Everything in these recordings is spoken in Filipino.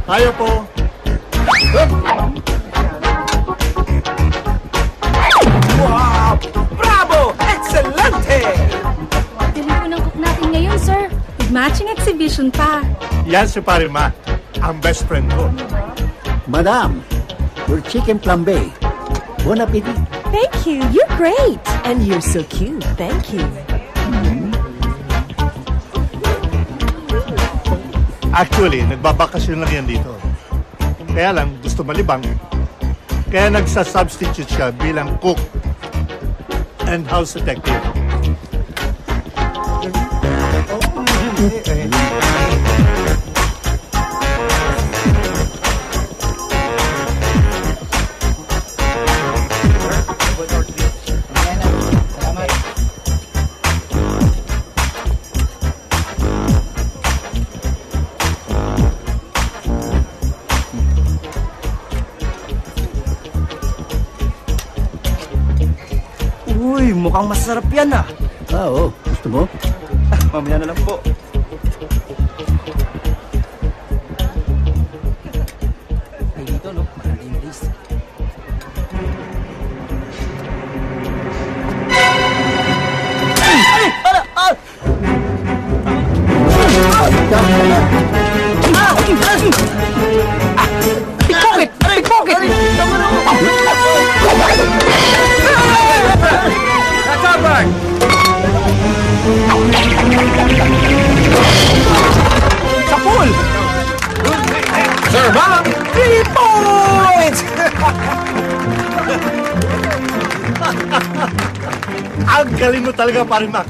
Tayo po. Wow! Bravo! Excelente! Galing po ng cook natin ngayon, sir. With matching exhibition pa. Yan si Pare Mac, ang best friend ko. Madam, your chicken flambe. Bon appetit. Thank you. You're great. And you're so cute. Thank you. Actually, nagbabakasyon lang yan dito. Kaya lang, gusto malibang. Kaya nagsa-substitute siya bilang cook and house detective. Uy, mukhang masarap yan ah. Oo, gusto mo? Mamaya na lang po. Ay, dito no, maraming place. Pickpocket! Pickpocket! Kasabar! Sa pool! Sir, ma'am! 3 points! Ang galing mo talaga, Pare Mac.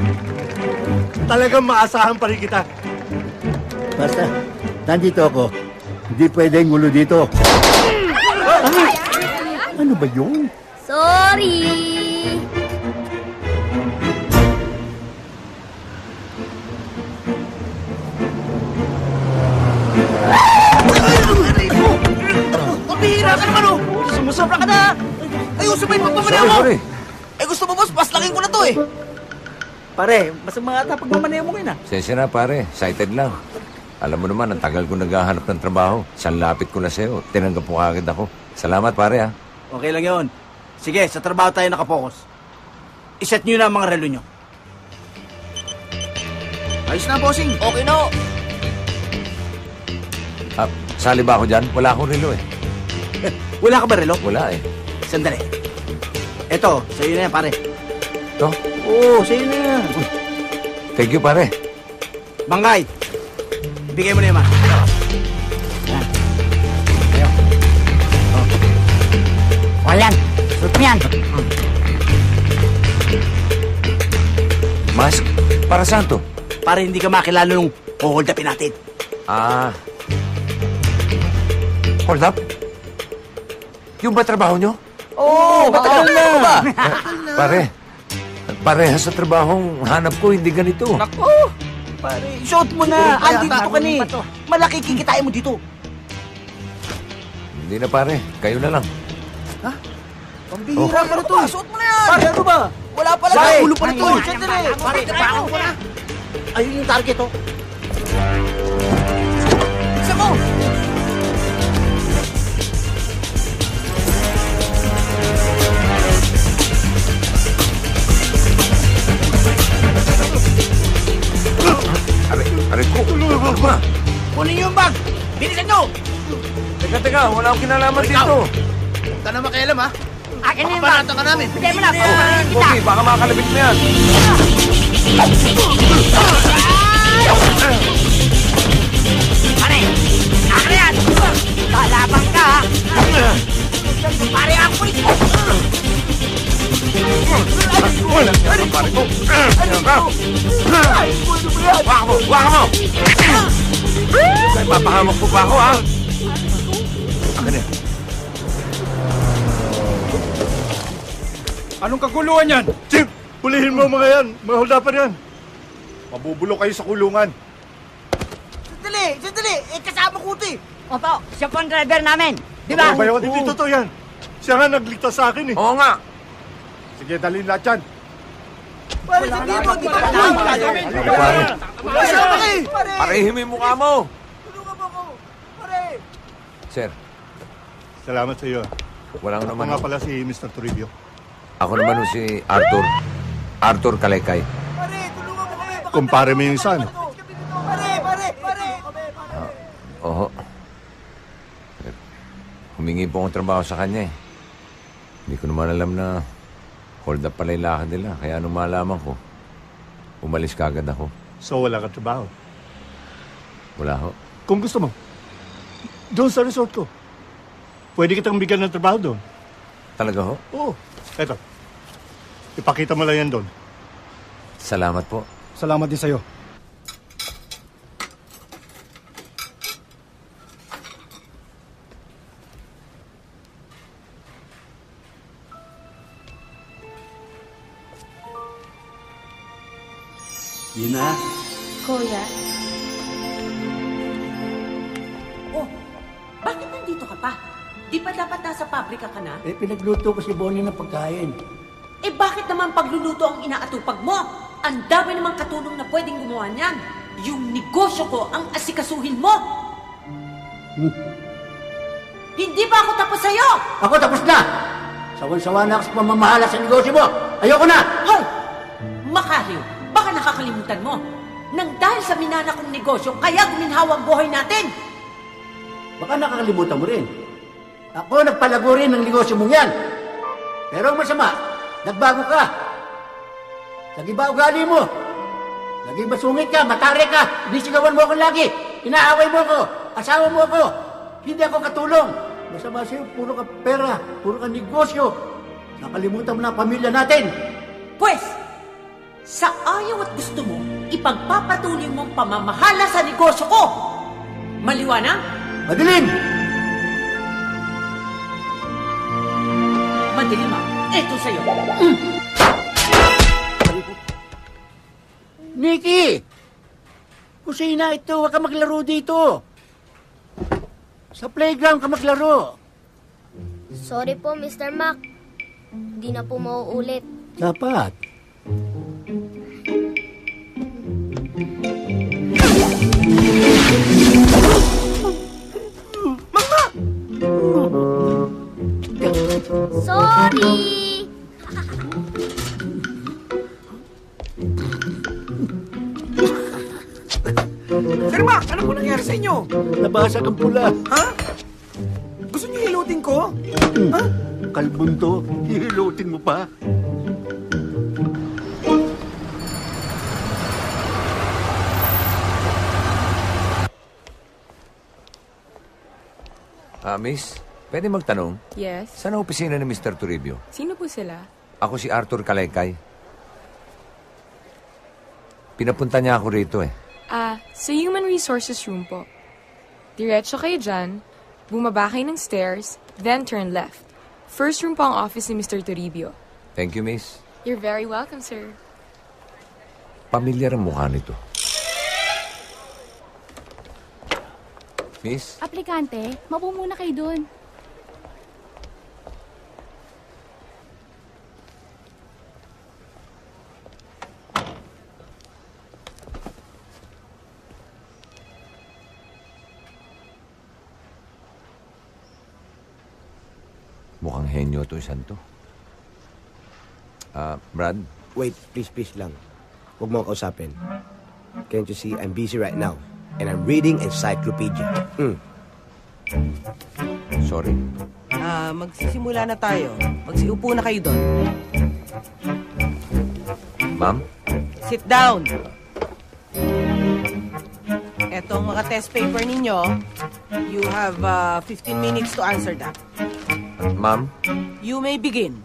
Talagang maasahan pa rin kita. Basta, nandito ako. Hindi pwedeng gulo dito. Ano ba yun? Sorry! Pabihira ka naman oh! Sumusobra ka na! Ayusin mo yung pagmamaneho mo! Sorry. Eh gusto mo boss, paslangin ko na to eh! Pare, mas mga ata pagmamaneho mo ngayon ah. Sensya na pare, excited lang. Alam mo naman, ang tagal ko naghahanap ng trabaho. Isang lapit ko na sa'yo. Tinanggap mo kagad ako. Salamat pare ha. Okay lang yun. Sige, sa trabaho tayo nakapokus. Iset nyo na ang mga relo nyo. Ayos na, bossing. Okay na. Ah, sali ba ako dyan? Wala akong relo eh. Wala ka ba relo? Wala eh. Sandali. Eto, sa'yo na yan, pare. To? Oo, sa'yo na yan. Thank you pare. Bangkay, bigay mo na yan, ma. Yan. Ayo. Oh. O, yan. Suot mo yan. Mask? Para saan to? Para hindi ka makilala nung hold upin natin. Ah. Hold up? Yung ba trabaho nyo? Oo, matagal na. Pare, parehas sa trabahong hanap ko, hindi ganito. Nako, pare, suot mo na. Andito ka ni. Malaki kikitain mo dito. Hindi na pare, kayo na lang. Pambihira ka na to. Suot mo na yan. Pare, ano ba? Wala pala. Sa ulo pa na to. Sandali. Pare, tapakan ko na. Ayun yung target, oh. Isa mo. Aray ko, ano ba? Kunin niyo yung bag. Bilisan nyo. Teka, wala akong kinalaman dito. Huwag ka na makialam, ha? Akin na yung bag. Paparata ka namin. Bigay mo na. Paparin kita. Okay, baka makalabit mo yan. Pare, akin na yan. Lalabang ka, ha? Pare, ako rin. Wala, pare ko. Waka mo! Kaya papahamak po ba ako, ha? Akin na. Anong kaguluhan yan? Chief, pulihin mo mga yan. Mga holdapan yan. Mabubulok kayo sa kulungan. Sandali. Eh, kasama ko ito eh. Opo, siya po ang driver namin. Di ba? Ano ba yun? Hindi totoo yan. Siya nga nagligtas sa akin eh. Oo nga. Sige, dalhin lahat yan. Pare, sabihin mo, di ba Ano, pare? Kasama ka eh. Parehin mo yung mukha mo. Tulungan mo ako. Pare. sir. Salamat sa iyo. Walang Ako naman. nga pala si Mr. Toribio. Ako naman ho si Arthur. Arthur Kalaykay. Pare, tulungan mo kami. Baka Kumpare mo yung isa, ano? Pare! Oo. Humingi po akong trabaho sa kanya eh. Hindi ko naman alam na hold up pala yung lakad nila. Kaya nung malaman ko, umalis kagad ako. So wala ka trabaho. Wala ho. Kung gusto mo, doon sa resort ko. Pwede kitang bigyan ng trabaho doon. Talaga ho? Oo. Eto. Ipakita mo lang yan doon. Salamat po. Salamat din sa'yo. Gina, Kuya, Oh, bakit nandito ka pa? Di pa dapat nasa pabrika ka na? pinagluto ko si Bonnie ng pagkain. Eh bakit naman pagluluto ang inaatupag mo? Ang dami namang katulong na pwedeng gumawa niyan. Yung negosyo ko ang asikasuhin mo. Hindi pa ako tapos sa'yo! Ako tapos na! Sawan-sawa na ako sa pamamahala sa negosyo mo! Ayoko na! Hoy! Makariw, baka nakakalimutan mo. Nang dahil sa minana kong negosyo, kaya guminhawa ang buhay natin. Baka nakakalimutan mo rin. Ako nagpalago rin ng negosyo mong yan. Pero ang masama, nagbago ka. Lagi ba ugali mo? Lagi ba sungit ka, matari ka, inisigawan mo ako lagi, inaaway mo ako, asawa mo ako. Hindi ako katulong. Masama sa'yo, puro ka pera, puro ka negosyo. Nakalimutan mo na ang pamilya natin. Pwes, sa ayaw at gusto mo, ipagpapatuloy mong pamamahala sa negosyo ko. Maliwanag? Madilim! Madilim ah. Ito sa'yo. Nikki! Kusina ito, huwag ka maglaro dito. Sa playground ka maglaro. Sorry po, Mr. Mac. Hindi na po mauulit. Dapat. Sorry! Sir Mac, ano po nangyari sa inyo? Nabasag ang pula. Ha? Gusto niyo hilutin ko? Ha? Kalbon to, hihilutin mo pa. Miss, pwede magtanong? Yes? Saan ang opisina ni Mr. Toribio? Sino po sila? Ako si Arthur Kalaykay. Pinapunta niya ako rito eh. Sa Human Resources Room po. Diretso kayo dyan, bumaba kayo ng stairs, then turn left. First room po ang office ni Mr. Toribio. Thank you, miss. You're very welcome, sir. Pamilyar ang mukha nito. Miss? aplikante, mapo muna kayo doon. Mukhang henyo to, isang to. Brad? Wait, please lang. Huwag mo akong kausapin. Can't you see, I'm busy right now. And I'm reading encyclopedia. Sorry. Magsisimula na tayo. Magsiupo na kayo doon. Ma'am? Sit down. Etong mga test paper ninyo, you have 15 minutes to answer that. Ma'am? You may begin.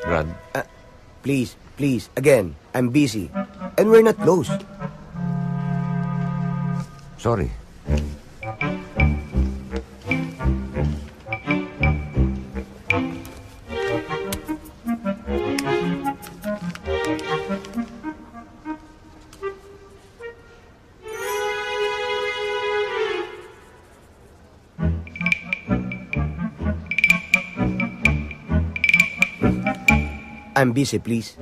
Brad? Please, again, I'm busy. And we're not close. Sorry. I'm busy, please.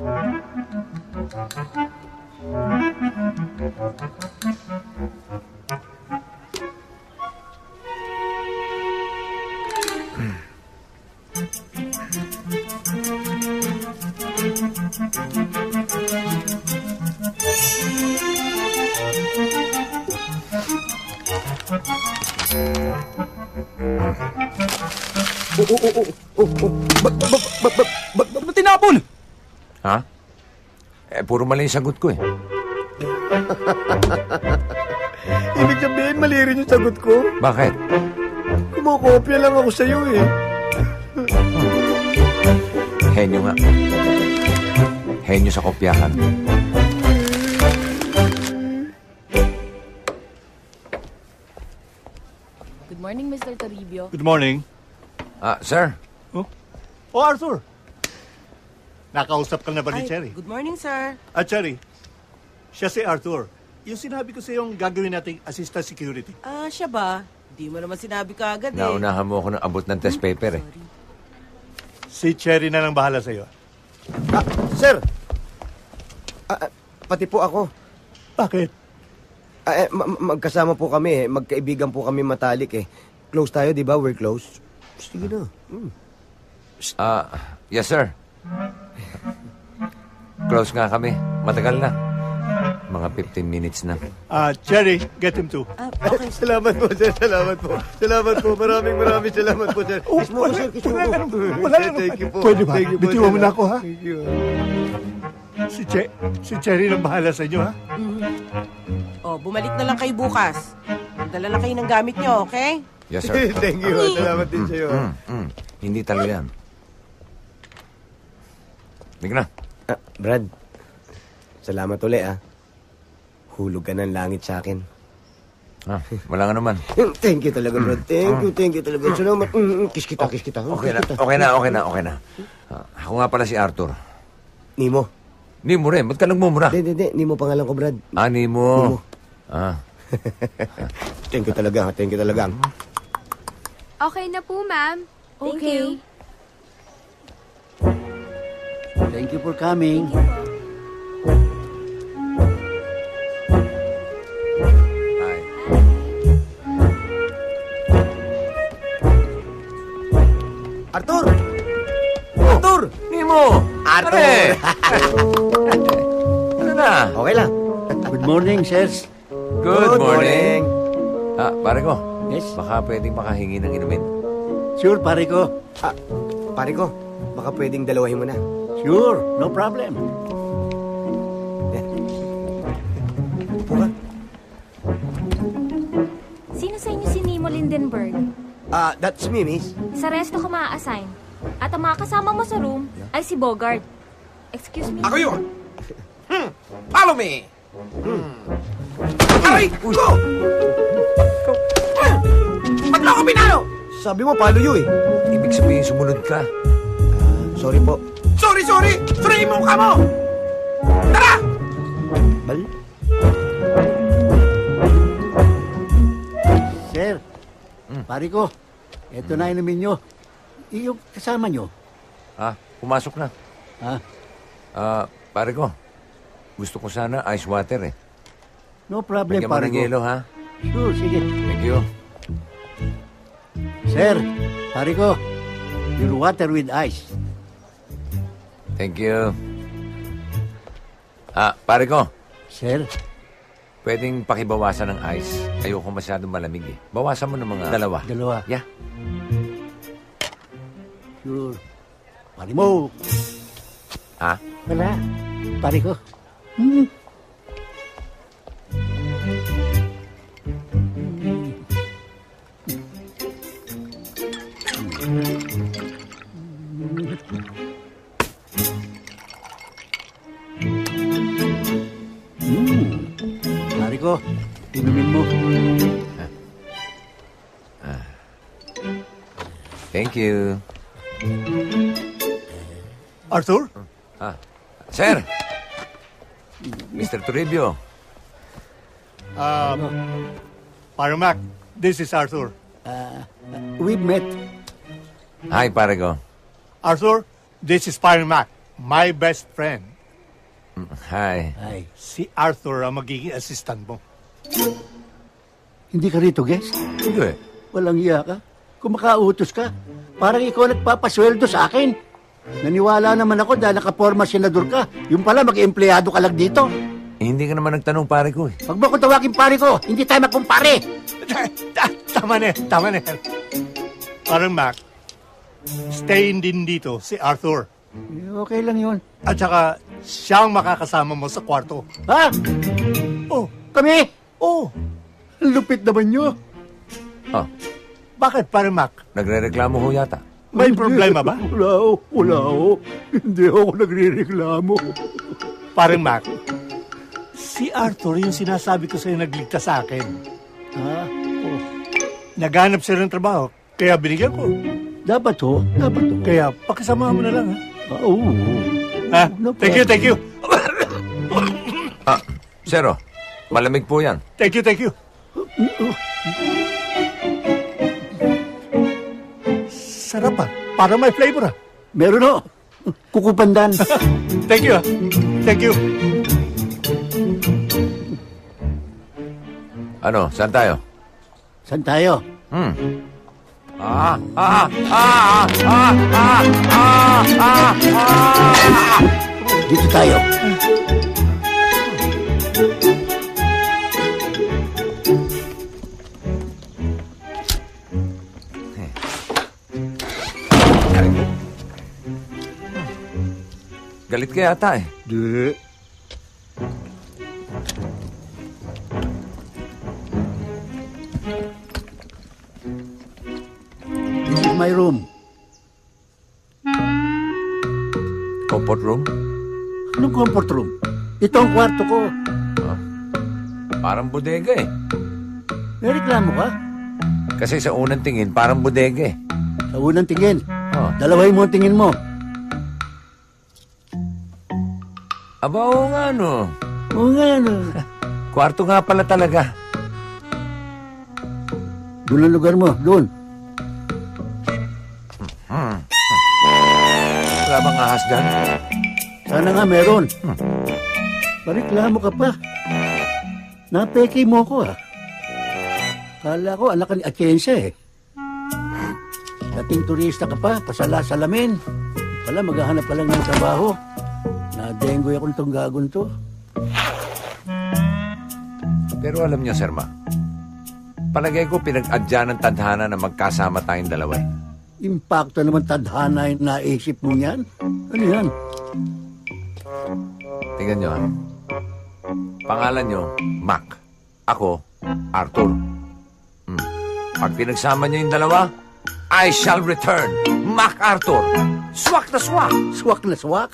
Ba't tinapon? Ha? Puro mali yung sagot ko eh. Ibig sabihin, mali rin yung sagot ko. Bakit? Kumakopya lang ako sa'yo eh. Henyo nga. Henyo sa kopyahan. Good morning, Mr. Toribio. Good morning. Sir? Oh, Arthur. Nakausap ka na ba ni Cherry? Good morning, sir. Cherry, siya si Arthur. Yung sinabi ko sa yung gagawin nating assistant security. Siya ba? Di mo naman sinabi ka agad Naunahan mo ako ng abot ng test paper eh. Si Cherry na lang bahala sa'yo. Sir! Pati po ako. Bakit? Magkasama po kami eh. Magkaibigan po kami matalik eh. Close tayo, di ba? We're close. Sige na. Yes, sir. Close nga kami. Matagal na. Mga 15 minutes na. Cherry, get him too. Okay. Salamat po, sir. Salamat po. Salamat po. Maraming salamat po, sir. Kiss mo ko, sir. Kiss mo ko. Wala na. Thank you po. Pwede ba? Thank you po, Bitiwan mo sir. na ako, ha? Thank you. Si Cherry nang bahala sa inyo, ha? Bumalik na lang kayo bukas. Dala lang kayo ng gamit nyo, okay? Yes, sir. Thank you. Salamat din sa'yo. Hindi talo yan. Hindi na. Brad, salamat uli Hulog ka ng langit sa akin. Wala nga naman. Thank you talaga, Brad. Thank you talaga. Salamat. Kiss kita. Okay na. Ako nga pala si Arthur. Nimo. Nimo rin. Ba't ka nagmumura? Hindi. Nimo pangalan ko, Brad. Nimo. Thank you talaga. Okay na po, ma'am. Thank you. Thank you for coming. Hi. Arthur! Arthur! Nimo! Arthur! Pare! Ano na? Okay lang. Good morning, sirs. Good morning. Pare ko. Yes? Baka pwedeng makahingi ng inumin. Sure, pare ko. Pare ko, baka pwedeng dalawahin mo na. Sure, no problem. Upo ka. Sino sa inyo si Nemo Lindenberg? That's me, miss. Sa resto ka maa-assign. At ang mga kasama mo sa room ay si Bogart. Excuse me? Ako yun! Follow me! Aray! Go! Ba't lang ako pinalo? Sabi mo, palo yun eh. Ibig sabihin sumunod ka. Sorry po. Sorry! Suriin mo mukha mo! Tara! Bal? Sir, pare ko, eto na inumin nyo. Yung kasama nyo. Pumasok na. Pare ko. Gusto ko sana ice water eh. No problem, Bigyan mo pare ng ko. yelo, ha? Sure, sige. Thank you. Sir, pare ko, your water with ice. Thank you. Pare ko. Sir? Pwedeng pakibawasan ng ice. Ayoko masyadong malamig eh. Bawasan mo ng mga dalawa. Dalawa. Yeah. Sure. Pare mo. Wala. Pare ko. Pare ko, inumin mo. Thank you. Arthur? Sir! Mr. Toribio. Parmac, this is Arthur. We've met. Hi, pare ko. Arthur, this is Parmac. my best friend. Hi. Ay, Si Arthur ang magiging assistant mo. hindi ka rito, guest? Hindi. Walang iya ka. Kung makautos ka, parang ikaw nagpapasweldo sa akin. Naniwala naman ako dahil nakaporma senador ka. Yung pala, mag-empleyado ka lang dito. Hindi ka naman nagtanong pare ko eh. Huwag mo ko tawagin pare ko. Hindi tayo magkumpare. Tama na yan. Parang Mac, stay din dito si Arthur. Okay lang yun. At saka, siya ang makakasama mo sa kwarto. Ha? Oh, Kami? oh. Ang lupit naman nyo. Oh, Bakit, parang Mac? nagre-reklamo ho yata. May problema ba? Wala ho. Hindi ako nagre-reklamo. Parang Mac, si Arthur yung sinasabi ko sa'yo nagligtas sa akin. Ha? Oh. Naghanap siya ng trabaho, kaya binigyan ko. Dapat ho. Kaya pakisama mo na lang, ha? Oo. Ha? Thank you. Zero, malamig po yan. Thank you. Sarap ah. Parang may flavor ah. Meron ho. Kukupandan. Thank you. Ano, saan tayo? Saan tayo? Dito tayo. Galit ka yata eh. Di. This is my room. Comfort room? Anong comfort room? Ito ang kwarto ko. Parang bodega eh. May reklamo ka? Kasi sa unang tingin, parang bodega eh. Sa unang tingin. Oh. Dalawahin mo ang tingin mo. Aba, oo nga no. Oo nga, no. Kwarto nga pala talaga. Doon ang lugar mo. Doon. Wala bang ahas dyan? Sana nga meron. Pareklamo ka pa. Napeke mo ko ah. Kala ko anak ka ni Atienza eh. Dating turista ka pa, pasala-salamin. Pala maghahanap ka lang ng trabaho. Nadengoy ako nitong gagon to. Pero alam niyo, Sir Ma, palagay ko pinag-adya ng tadhana na magkasama tayong dalawa eh. Impacto naman tadhana yung naisip mo yan. Ano yan? Tingnan nyo, ha? Pangalan nyo, Mac. Ako, Arthur. Pag pinagsama nyo yung dalawa, I shall return. Mac Arthur. Swak na swak. Swak na swak?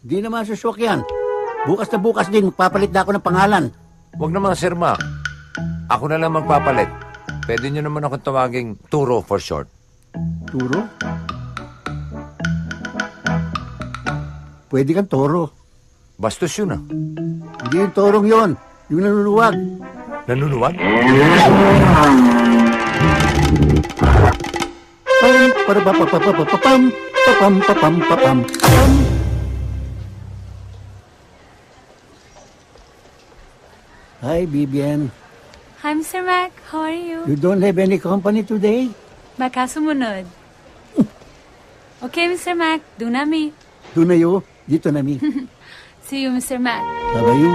Di naman suswak yan. Bukas na bukas din, magpapalit na ako ng pangalan. Huwag naman, Sir Mac. Ako na lang magpapalit. Pwede nyo naman ako tawaging Turo for short. Turo? Pwede kang toro. Bastos yun, ah. Hindi yung torong yon, yung nanuluwag. Nanunuwag? Pam. Hi, Vivian. Hi, Mr. Mac. How are you? You don't have any company today? Baka sumunod. Okay, Mr. Mac. Doon nami. Doon na yo. Dito na mi. See you, Mr. Mac. Babayu.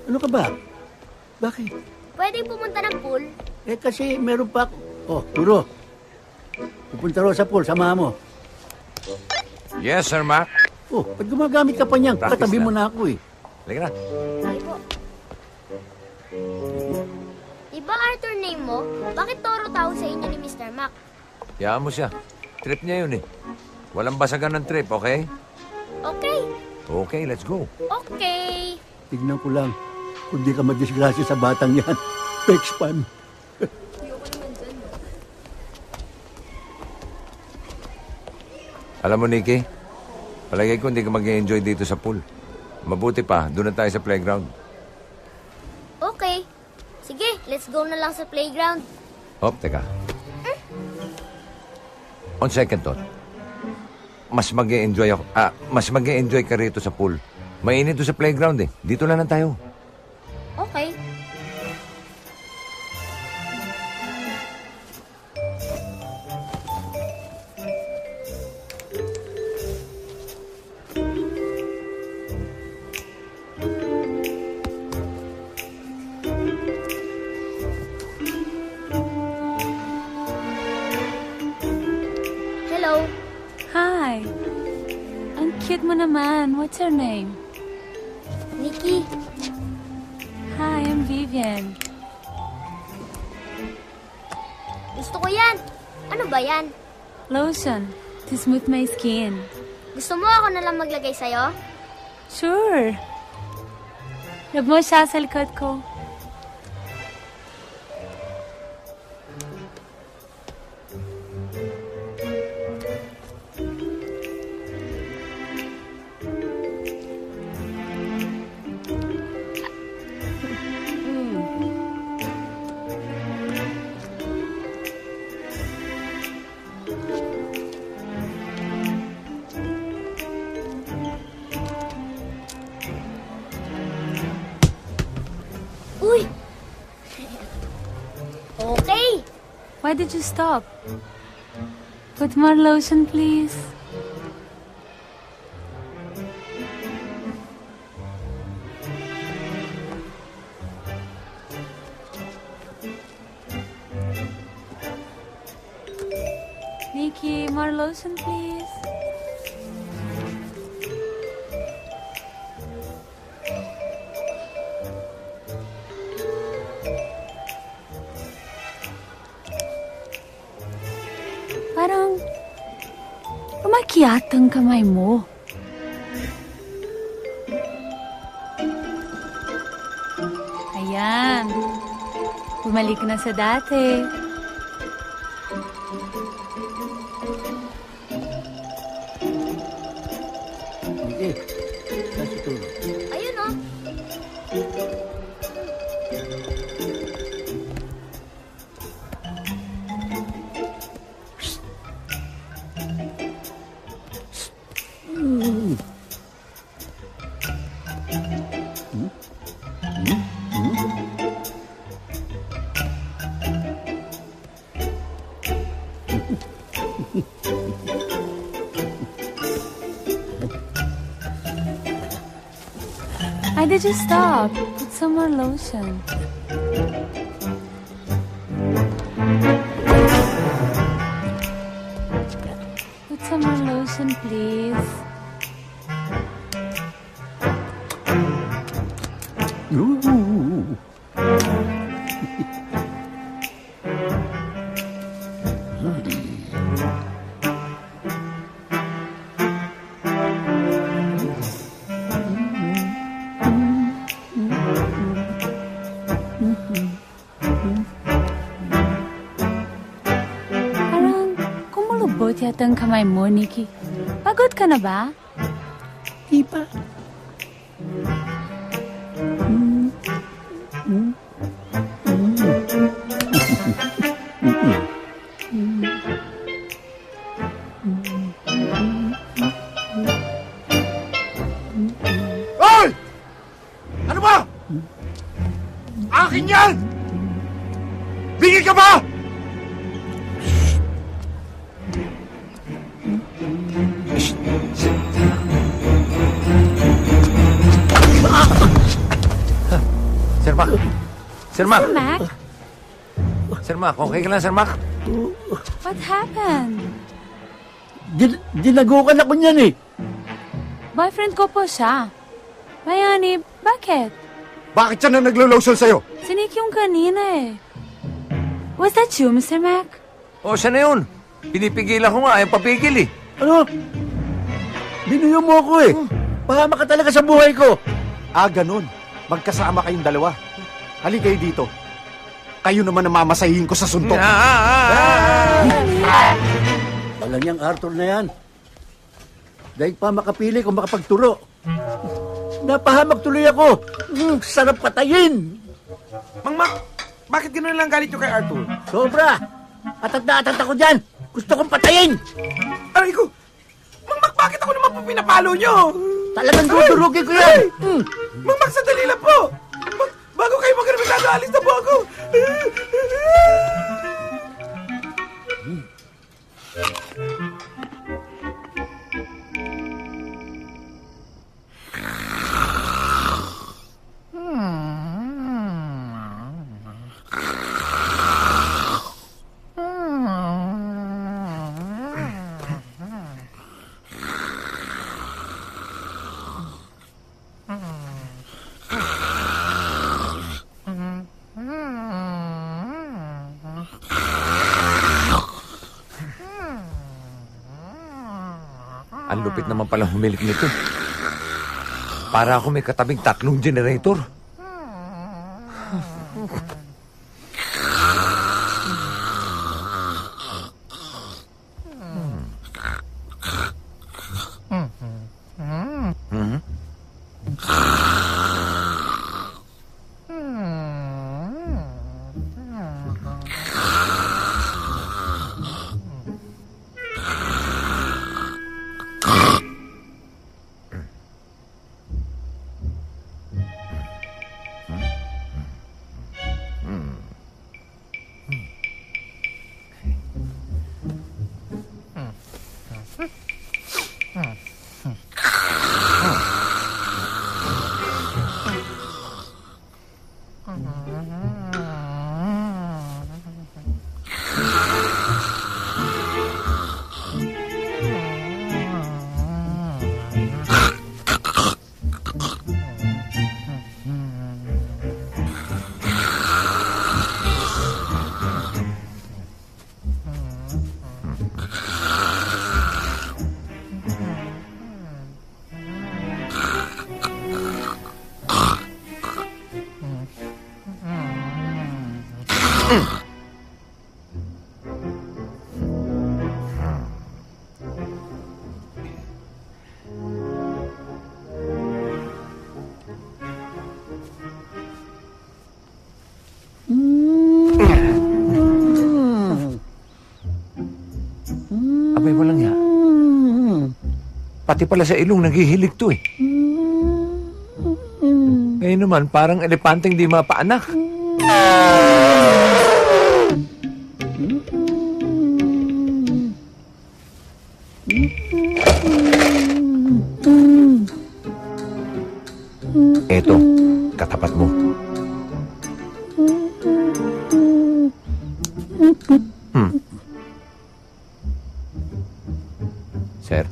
Ano ka ba? Bakit? Pwedeng pumunta ng pool? Eh kasi meron pa ako. Oh, Turo. Pupunta raw sa pool, samahan mo. Yes, Sir Mac. Oh, pag gumagamit ka pa niyan, Practice katabi na. mo na ako eh. Halika na. Ay po. Diba Arthur name mo? Bakit Toro tawag sa inyo ni Mr. Mac? Hayaan mo siya. Trip niya yun eh. Walang basagan ng trip, okay? Okay. Okay, let's go. Okay. Tignan ko lang. Kung di ka madisgrasya sa batang yan. Pexpan. Alam mo, Nikki, palagay ko hindi ka mag-enjoy dito sa pool. Mabuti pa, doon na tayo sa playground. Let's go na lang sa playground. Oh, teka. On second thought, mas mag-e-enjoy ako, mas mag-e-enjoy ka rito sa pool. Mainit doon sa playground eh. Dito na lang tayo. Okay. Hello. Hi. Ang cute mo naman. What's your name? Nikki. Hi, I'm Vivian. Gusto ko yan. Ano ba yan? Lotion to smooth my skin. Gusto mo ako na lang maglagay sa'yo? Sure. Rub mo siya sa likod ko. Uy! Okay. Why did you stop? Put more lotion, please. Nikki, more lotion, please. Parang umakyat ang kamay mo. Ayan. Bumalik na sa dati. Hindi. Saan si Turo? Ayun oh. Why did you stop? Put some more lotion. Put some more lotion, please. Parang kumulubot yata ang kamay mo, Nikki. Pagod ka na ba? Di pa. Hoy! Ano ba? Akin yan! Bigay ka ba? Sir Mac! Sir Mac! Sir Mac? Sir Mac, okay ka lang, Sir Mac? What happened? Dinagukan ako niyan eh. Boyfriend ko po siya. Bayani, bakit? Bakit siya na naglo-lotion sa'yo? Sinik yung kanina eh. Was that you, Mr. Mac? O, siya na yun. Pinipigilan ko nga, ayaw papigil eh. Ano? Binuyo mo ako eh. Pahama ka talaga sa buhay ko. Ganun. Magkasama kayong dalawa. Halika kayo dito. Kayo naman ang mamasahin ko sa suntok. Walang yang Arthur na yan. Dahil pa makapili kung makapagturo. Napahamak tuloy ako. Sarap patayin. Mang Mac, Bakit gano'n lang galit nyo kay Arthur? Sobra! Atag na atag ako dyan! Gusto kong patayin! Aray ko! Mang Mac, bakit ako naman po pinapalo nyo? Talagang dudurugin ko yan! Mang Mac, sandali lang po! Bago kayo mag-remitado, alis na po ako! Ang lupit naman pala humilik nito. Para ako may katabing 3 generator. Abay, walang ya. Pati pala sa ilong naghihilig to eh. Ngayon naman, parang elepanteng di mapaanak. Eto, katapat mo. Sir?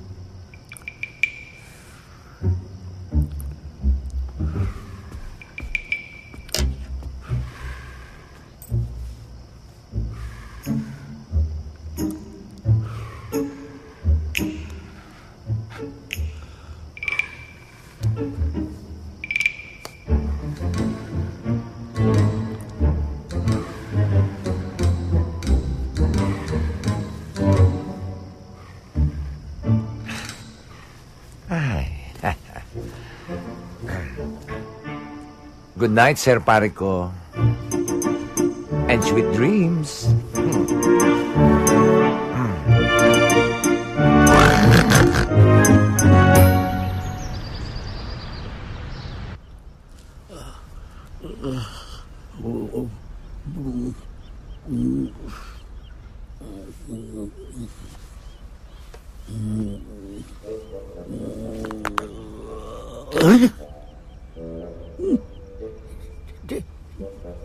Good night, Sir Parico. And sweet dreams.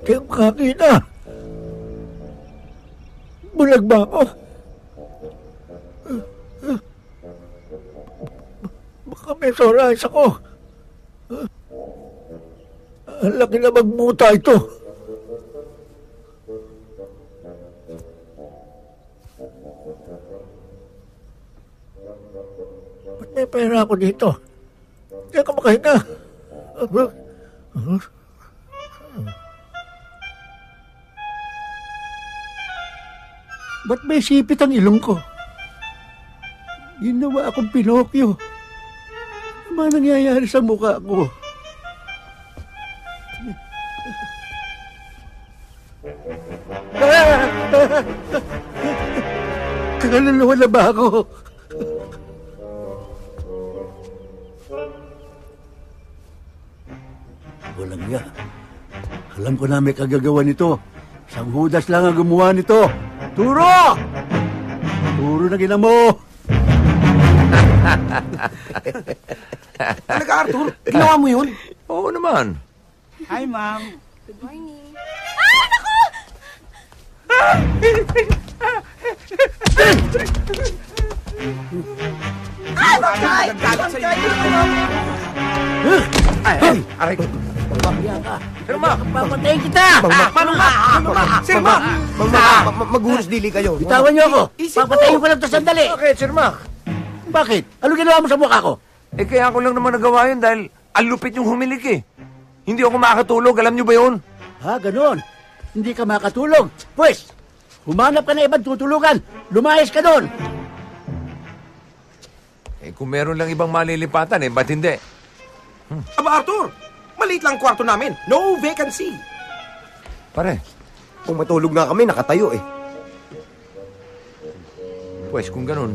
Di ko makakita. Bulag ba ako? Baka may soras ako. Ang laki na magmuta ito. Ba't may pera ako dito? Hindi ako makahinga. Ba't may sipit ang ilong ko? Ginawa akong Pinocchio. Ano ba nangyayari sa mukha ko? Nakaluluwa na ba ako? Walang nga. Alam ko na may kagagawa nito. Isang hudas lang ang gumawa nito. Turo! Turo na gina mo! Talaga, Arthur? Ginawa mo yun? Oo naman. Hi, ma'am. Good morning. Aray ko. Bakya ka. Sir Mac! Papatayin kita! Sir Mac! Maghunos dili kayo. Bitawan niyo ako. Papatayin ko lang ito sandali. Bakit, Sir Mac? Bakit? Ano ginawa mo sa mukha ko? Eh kaya ako lang naman nagawa yun dahil ang lupit yung humilik eh. Hindi ako makakatulog, alam niyo ba yun? Ha, ganon. Hindi ka makatulog. Pwes, humanap ka na ibang tutulugan. Lumayas ka doon. Eh kung meron lang ibang malilipatan eh, ba't hindi? Aba, Arthur! Maliit lang kwarto namin. No vacancy. Pare, Kung matulog nga kami, nakatayo eh. pues kung ganun,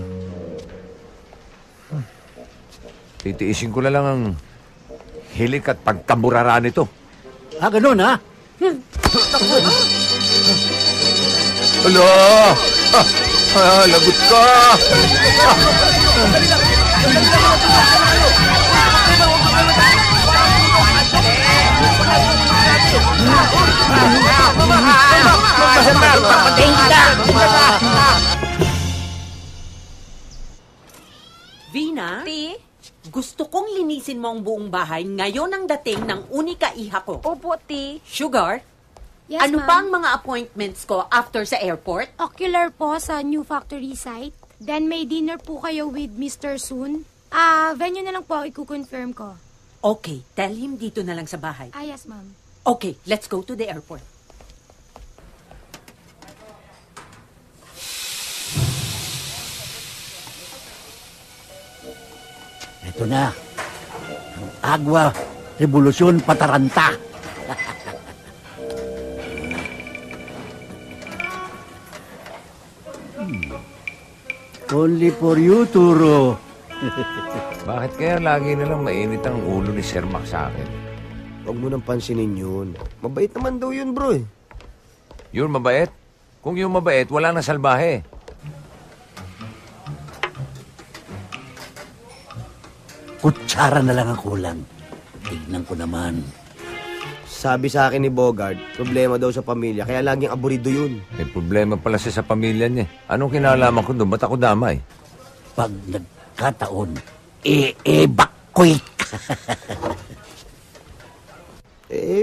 titiisin ko na lang ang hilik at pagkaburara nito. Ha, ganon ha? Ala! Lagot ka! Vina? Ti? Gusto kong linisin mo ang buong bahay ngayon ang dating ng unika iha ko. Opo, Ti. Sugar, Yes, ano ma'am. pa ang mga appointments ko after sa airport? Ocular po sa new factory site. Then may dinner po kayo with Mr. Soon. Venue na lang po i-confirm ko. Okay, tell him dito na lang sa bahay. Yes, ma'am. Okay, let's go to the airport. Ito na. Ang Agwa Revolusyon Pataranta. Only for you, Turo. Bakit kaya lagi na lang mainit ang ulo ni Sir Mac sa akin? Huwag mo nang pansinin yun. Mabait naman daw yun, bro eh. Yun mabait? Kung yung mabait, wala na salbahe. Kutsara na lang ang kulang. Tignan ko naman. Sabi sa akin ni Bogart, problema daw sa pamilya, kaya laging aburido yun. May problema pala siya sa pamilya niya. Anong kinalaman ko doon? Ba't ako damay? Pag nagkataon, evacuate.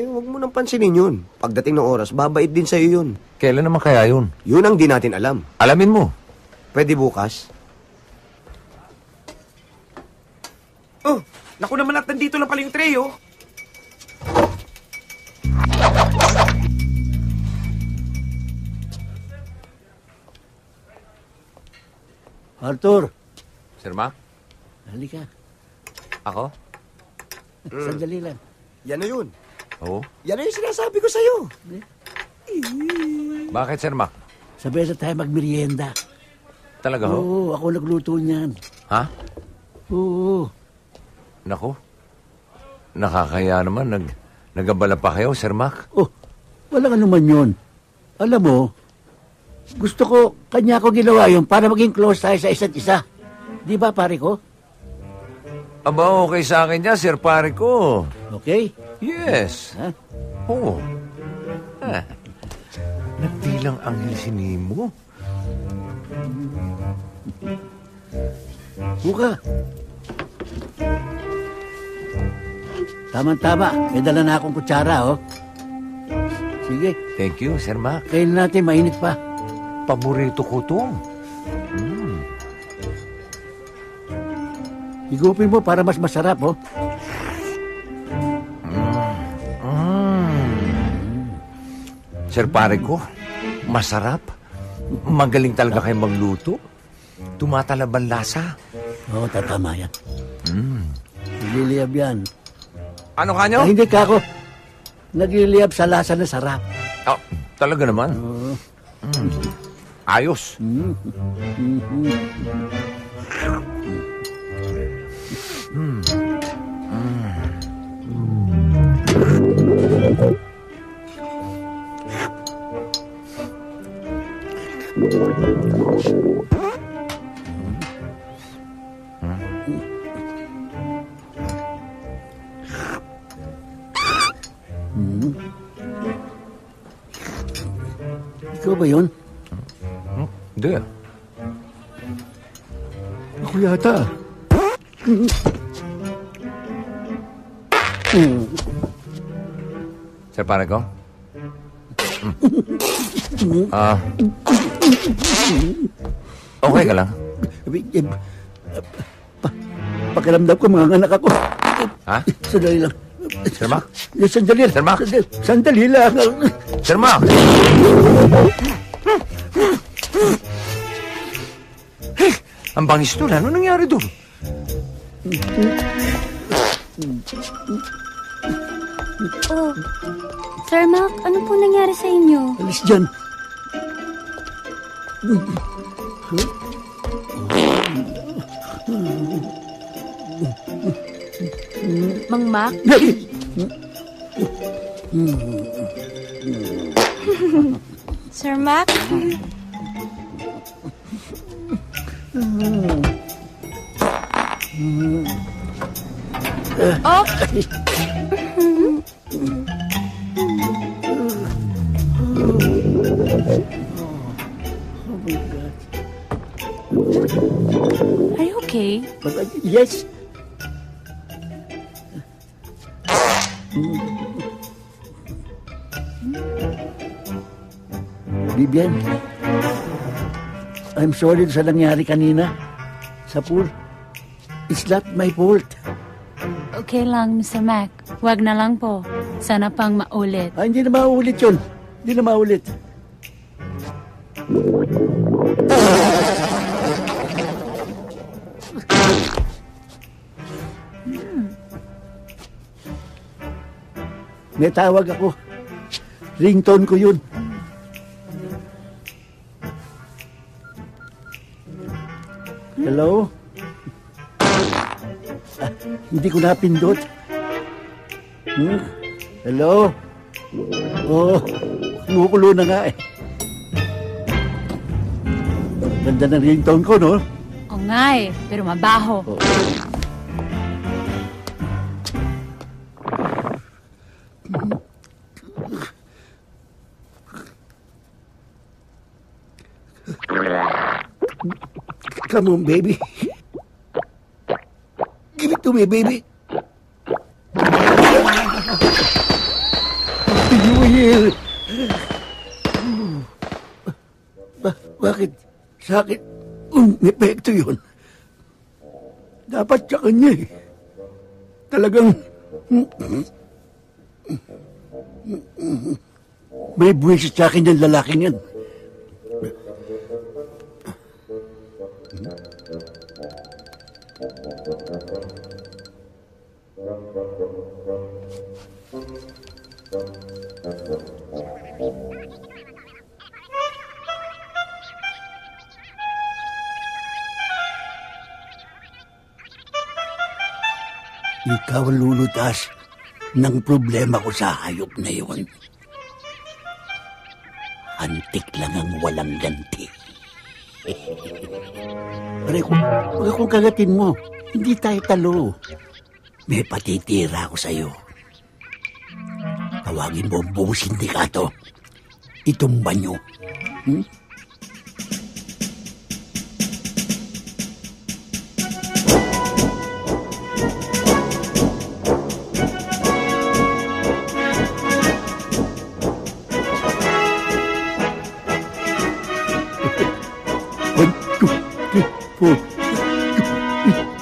Huwag mo nang pansinin yun. Pagdating ng oras, babait din sa'yo yun. Kailan naman kaya yun? Yun ang di natin alam. Alamin mo. Pwede bukas? Oh, naku naman at nandito lang pala yung tray, oh. Arthur, Sir Mac? halika. Ako? Sandali lang. Yan na yun. Oo. Yan na yung sinasabi ko sa'yo. Bakit, Sir Mac? Sabay na tayo magmerienda. Talaga ho? Oo, ako nagluto niyan. Ha? Oo. Nako. Nakakaya naman. Nagabala pa kayo, Sir Mac? Oh, walang anuman yun. Alam mo, gusto ko, kanya ko ginawa yun para maging close tayo sa isa't isa. Di ba, pare ko? Aba, okay sa akin yan, Sir Pare ko. Okay? Yes. Ha? Oo. Nagbilang anghel si Nemo. Buka. Tama-tama. May dala na akong kutsara, oh. Sige. Thank you, Sir Mac. Kain natin, mainit pa. Paborito ko to. Higupin mo para mas masarap, oh. Sir Pare ko, masarap. Magaling talaga kayo magluto. Tumatalaban lasa. Oo, tatama yan. Nagliliyab yan. Ano kanyo? Hindi ka ako. Nagliliyab sa lasa na sarap. Oh, talaga naman. Ayos. Ikaw ba yun? Hindi. Ako yata. Sir Panico? Okay ka lang? Pakiramdam ko mga anak ako. Ha? Sandali lang. Sir Mac? Sandali lang. Sir Mac? Sandali lang. Sir Mac! Ang bangis doon. Ano nangyari doon? Oh, Sir Mac, ano po nangyari sa inyo? Alis dyan. Mang Mac? Sir Mac? Oh! Are you okay? Yes. Vivian, I'm sorry sa nangyari kanina sa pool. It's not my fault. Okay lang, Mr. Mac. Wag na lang po. Sana pang maulit. Hindi na maulit yun. Hindi na maulit. May tawag ako. Ringtone ko yun. Hello? Hindi ko napindot. Hello? Oh, kumukulo na nga eh. Ganda ng ringtone ko, no? O nga eh, pero mabaho. Oh. Come on, baby. Give it to me, baby. Happy New Year. Bakit? Sa akin, epekto yun. Dapat sa kanya eh. Talagang... May buwisit sa akin yung lalaking yan. Ikaw ang lulutas ng problema ko sa hayop na yun. Antik lang ang walang ganti. Pare, huwag akong kagatin mo. Hindi tayo talo. May patitira ako sa'yo. Tawagin mo ang buong sindikato. Itumba nyo.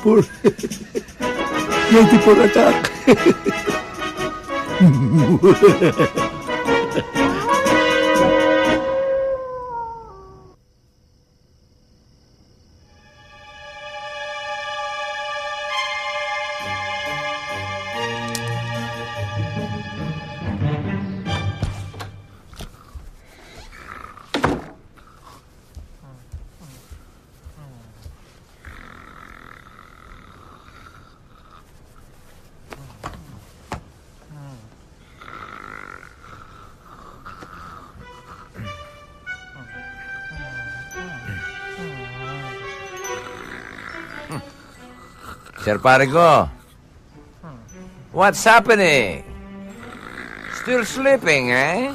For 24 attack. Sir pare ko. What's happening? Still sleeping, eh?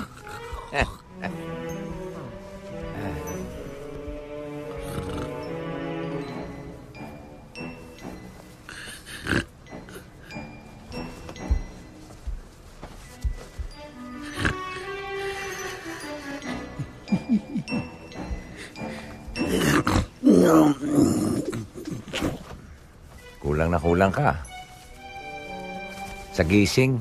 Kulang na kulang ka. Sa gising.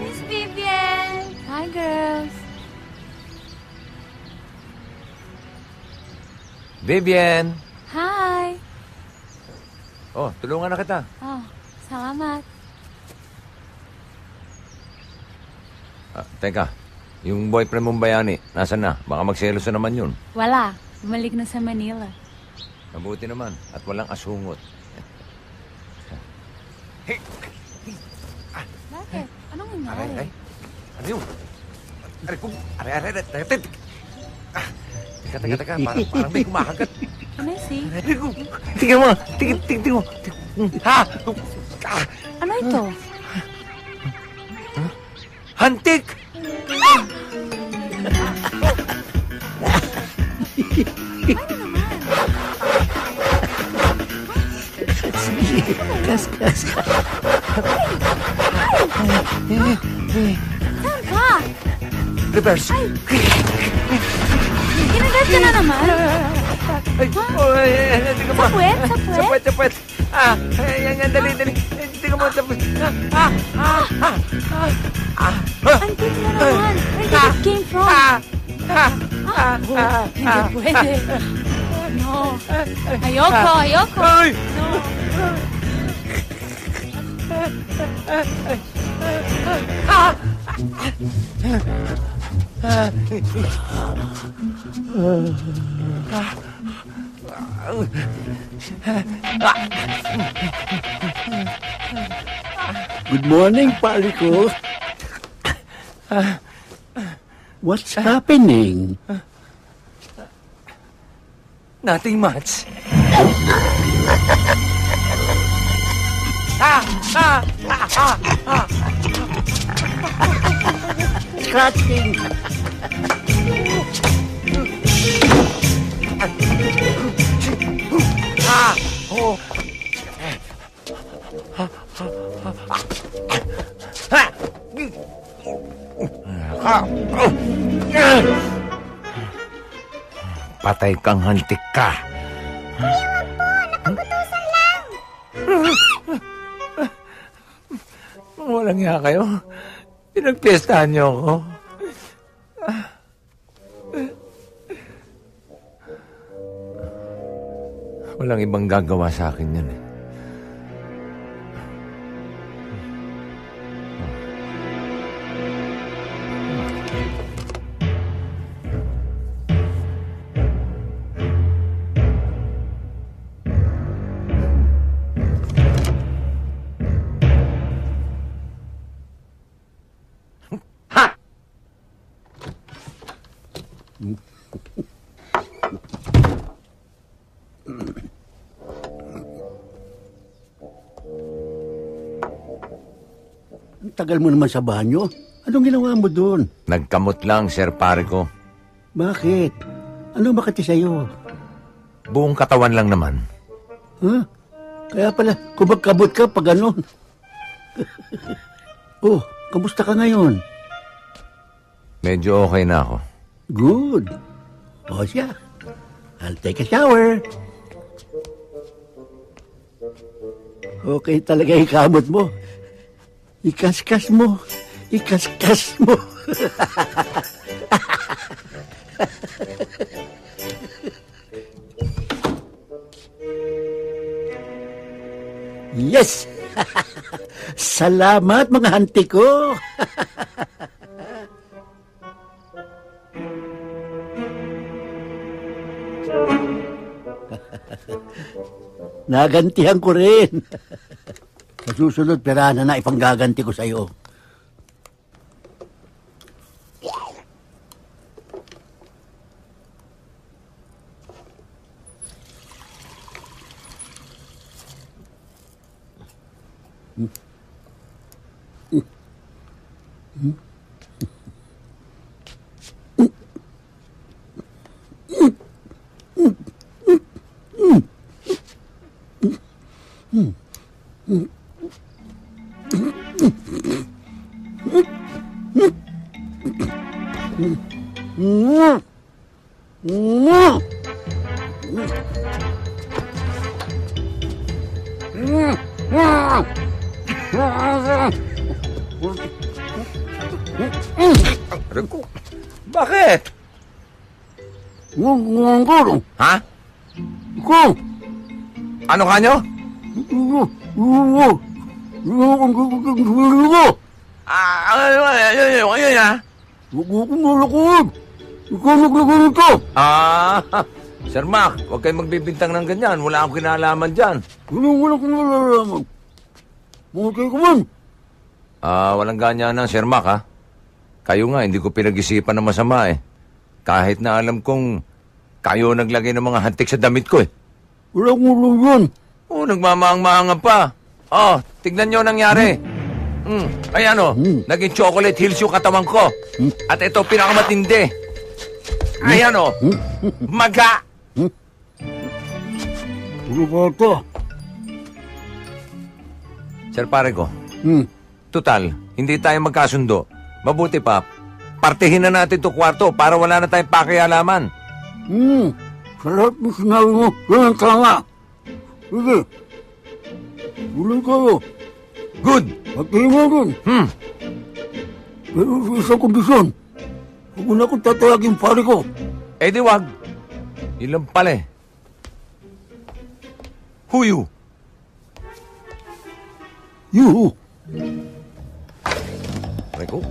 Miss Vivian! Hi, girls. Vivian! Hi. Oh, tulungan na kita. Oh, salamat. Teka, yung boyfriend mong bayani, nasan na? Baka magselos na naman yun. Wala. Bumalik na sa Manila. Mabuti naman, at walang asungot. Bakit? Anong nangyari? Aray, ano yun? Aray. Teka, parang may kumakagat. Can I see? Tingnan mo, tingnan mo. Ha? Ano ito? Hantik! Kas. Saan ka? Reverse. Ginagat ka na naman? Sa puwet? Sa puwet. Yan, dali. Tingnan mo, sa puwet. Antik na naman. Where did it came from? Hindi pwede. No. Ayoko. No. Good morning, pare ko. What's happening? Nothing much. Scratching. Patay kang hantik ka. Kuya, wag po! Napagutusan lang! Walang nga kayo. Pinagpiestahan niyo ako. Walang ibang gagawa sa akin yan. Tagal mo naman sa banyo. Anong ginawa mo doon? Nagkamot lang, Sir pare ko. Bakit? Ano makati sa'yo? Buong katawan lang naman. Huh? Kaya pala, kumagkabot ka pag ganon. Oh, kamusta ka ngayon? Medyo okay na ako. Good. O siya, I'll take a shower. Okay talaga yung kamot mo. Ikaskas mo. Yes! Salamat mga hanti ko! Nagantihan ko rin. Sa susunod, perahan na ipanggaganti ko sa'yo. Bakit? Ha? Ano ka nyo? Ayun ha? Sir Mac, huwag kayong magbibintang ng ganyan. Wala akong kinalaman dyan. Walang kinalaman. Mukhay ko man. Walang ganyan ng Sir Mac, ha? Kayo nga, hindi ko pinag-isipan na masama, eh. Kahit na alam kong kayo naglagay ng mga hantik sa damit ko, eh. Walang ulo yun. Nagmamahang-mahanga pa. Tignan nyo nangyari. Ay ano, naging chocolate hills yung katawan ko. At ito, pinakamatindi. Ay ano, maga. Puro bata. Sir pare ko, total, hindi tayo magkasundo. Mabuti pa, partihin na natin itong kwarto para wala na tayong pakialaman. Sa lahat ng sinabi mo, yan ang tama. Sige, tuloy kayo. Good. Partihin mo rin. Pero sa isang kondisyon, huwag mo na akong tatayagin pare ko. Eh di wag. Ilang pala eh. Who you? You. Reko?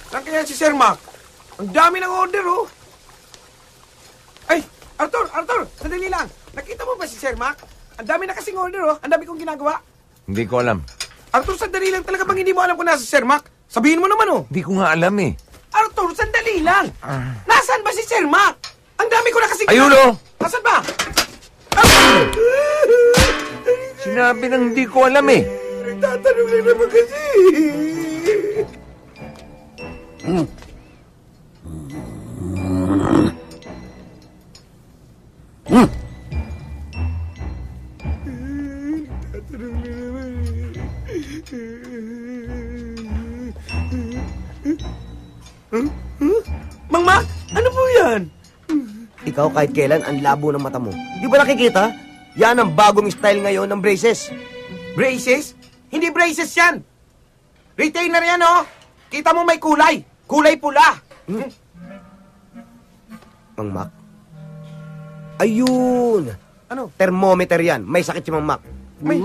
Saan kaya si Sir Mac? Ang dami ng order, oh. Ay, Arthur! Sandali lang. Nakita mo ba si Sir Mac? Ang dami na kasing order, oh. Ang dami kong ginagawa. Hindi ko alam. Arthur, sandali lang. Talaga bang hindi mo alam kung nasa si Sir Mac? Sabihin mo naman, oh. Hindi ko nga alam, eh. Arthur, sandali lang. Nasaan ba si Sir Mac? Ang dami ko na kasing... Ayun, oh. Nasaan ba? Sinabi nang hindi ko alam, eh. Nagtatanong lang naman kasi. Mang Mac, ano po yan? Ikaw kahit kailan ang labo ng mata mo. Di ba nakikita? Yan ang bagong style ngayon ng braces. Braces? Hindi braces yan. Retainer yan, oh. Kita mo may kulay. Kulay pula. Mang Mac. Ayun. Ano? Thermometer yan. May sakit si Mang Mac. May.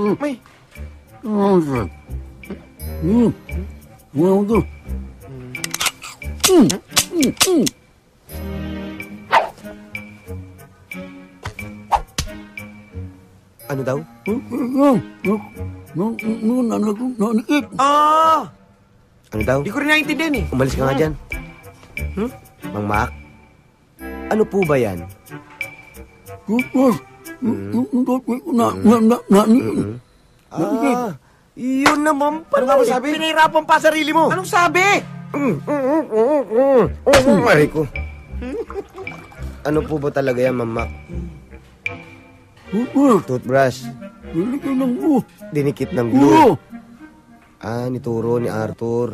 Ano daw? Ano daw? Di ko rin naiintindihan eh. Umalis ka nga dyan. Mang Mac, ano po ba yan? Yun naman pala. Ano nga ba sabi? Pinahirapan pa sarili mo. Anong sabi? Aray ko. Ano po ba talaga yan, Mama? Toothbrush. Dinikit ng glue. Nituro ni Arthur.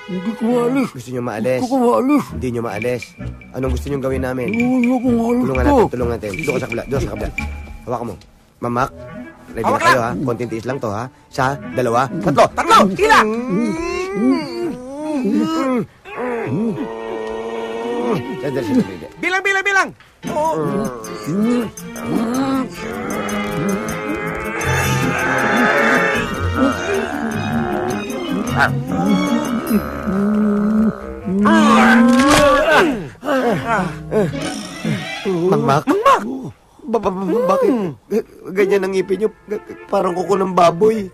Hindi ko maalis. Gusto nyo maalis? Gusto ko maalis. Hindi nyo maalis. Anong gusto nyo gawin namin? Tulungan Tulungan natin. Doon ka sa kabila. Hawakan mo. Mamak, ready na kayo ha? Konting tiis lang to ha? Isa, dalawa, tatlo! Tila! Bilang! Mangmak? Bakit? Ganyan ang ngipin nyo. Parang kuko ng baboy.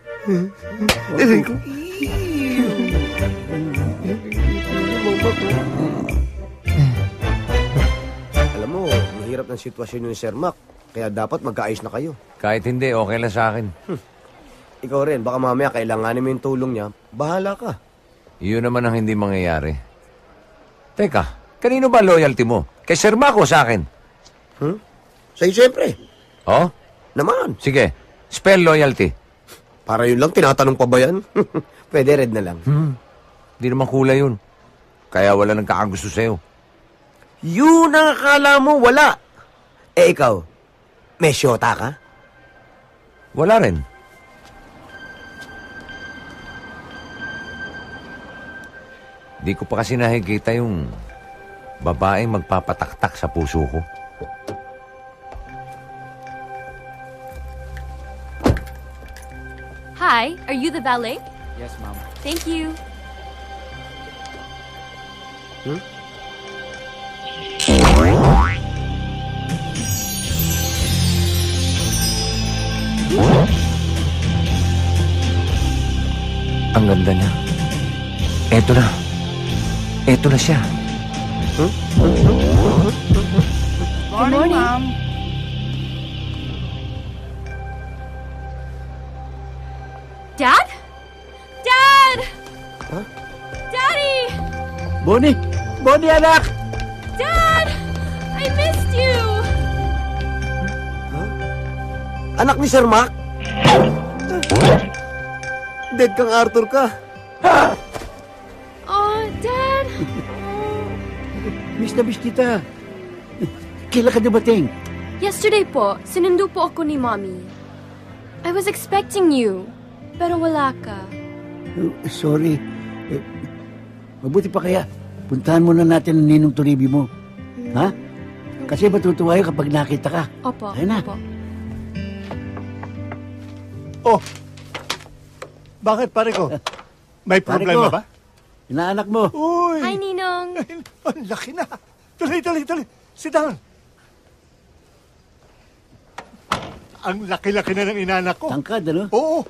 Alam mo, mahirap ng sitwasyon ni Sir Mac. Kaya dapat magkaayos na kayo. Kahit hindi, okay lang sa akin. Ikaw rin, baka mamaya kailanganin mo yung tulong niya. Bahala ka. Iyon naman ang hindi mangyayari. Teka, kanino ba loyalty mo? Kay Sir Mac o sa akin? Sa'yo siyempre. Oh? Naman. Sige, spell loyalty. Para yun lang, tinatanong pa ba yan? Pwede red na lang. Hindi naman kulay yun. Kaya wala nang kakagusto sa'yo. Yun ang akala mo, wala. Ikaw, may syota ka? Wala rin. Di ko pa kasi nakikita yung babaeng magpapataktak sa puso ko. Hi, are you the valet? Yes, ma'am. Thank you. Ang ganda niya. Eto na. Eto na siya. Good morning, Mom. Dad? Dad! Huh? Daddy! Bonnie, anak! Dad! I missed you! Anak ni Sir Mac? Dead kang Arthur ka. Oh, Dad! Miss na miss kita. Kailan ka dumating? Yesterday po, sinundo po ako ni Mommy. I was expecting you, pero wala ka. Sorry. Mabuti pa kaya. Puntahan muna natin ang ninong Turibi mo. Ha? Kasi matutuwa yun kapag nakita ka. Opo, Ayun na. opo. Oh, bakit pare ko? May problema ba? Inaanak mo. Uy! Hi, Ninong. Ang laki na. Tuloy. Sit down. Ang laki-laki na ng inanak ko. Tangkad, ano? Oo.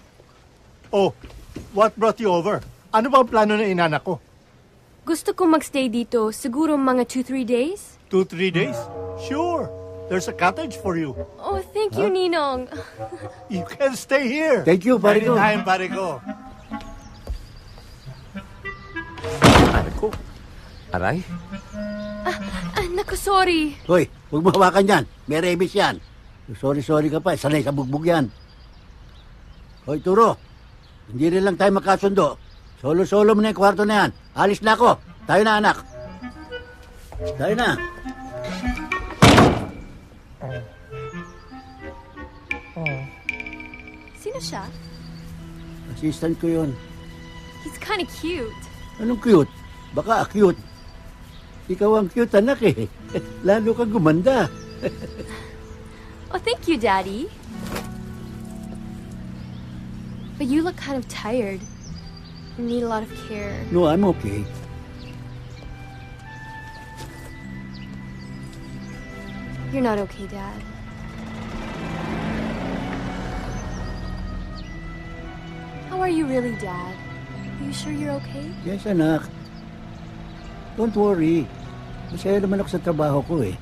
Oh, what brought you over? Ano ba ang plano ng inanak ko? Gusto ko magstay dito, siguro mga 2-3 days. 2-3 days? Sure. There's a cottage for you. Oh, thank you, Ninong. You can stay here. Thank you, pare ko. Anytime, pare ko. Aray? Naku, sorry. Hoy, huwag mo hawakan yan. May rabies yan. Sorry ka pa. Sanay sa bugbog yan. Hoy, Turo. Hindi rin lang tayo makasundo. Solo-solo mo na yung kwarto na yan. Alis na ako. Tayo na, anak. Tayo na. Sino siya? Assistant ko yun. He's kind of cute. Anong cute? Baka cute. Ikaw ang cute, anak eh. Lalo kang gumanda. Oh, thank you, Daddy. But you look kind of tired. You need a lot of care. No, I'm okay. You're not okay, Dad. How are you really, Dad? Are you sure you're okay? Yes, anak. Don't worry. Masaya naman ako sa trabaho ko eh.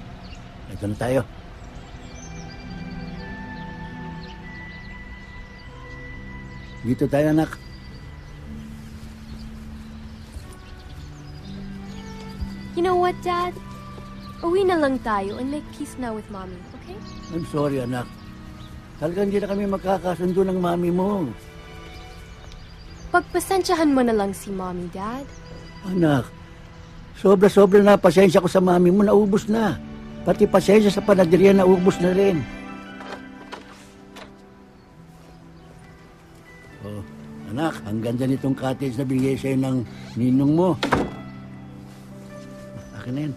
Ito na tayo. Dito tayo, anak. You know what, Dad? Uwi na lang tayo and make peace now with Mommy, okay? I'm sorry, anak. Talagang hindi na kami magkakasundo ng mami mo. Pagpasensyahan mo na lang si Mommy, Dad. Anak, sobra-sobra na pasensya ko sa mami mo, naubos na. Pati pasensya sa panaderia, naubos na rin. Oh, anak, ang ganda nitong cottage na binigay sa'yo ng ninong mo. Akin na yan.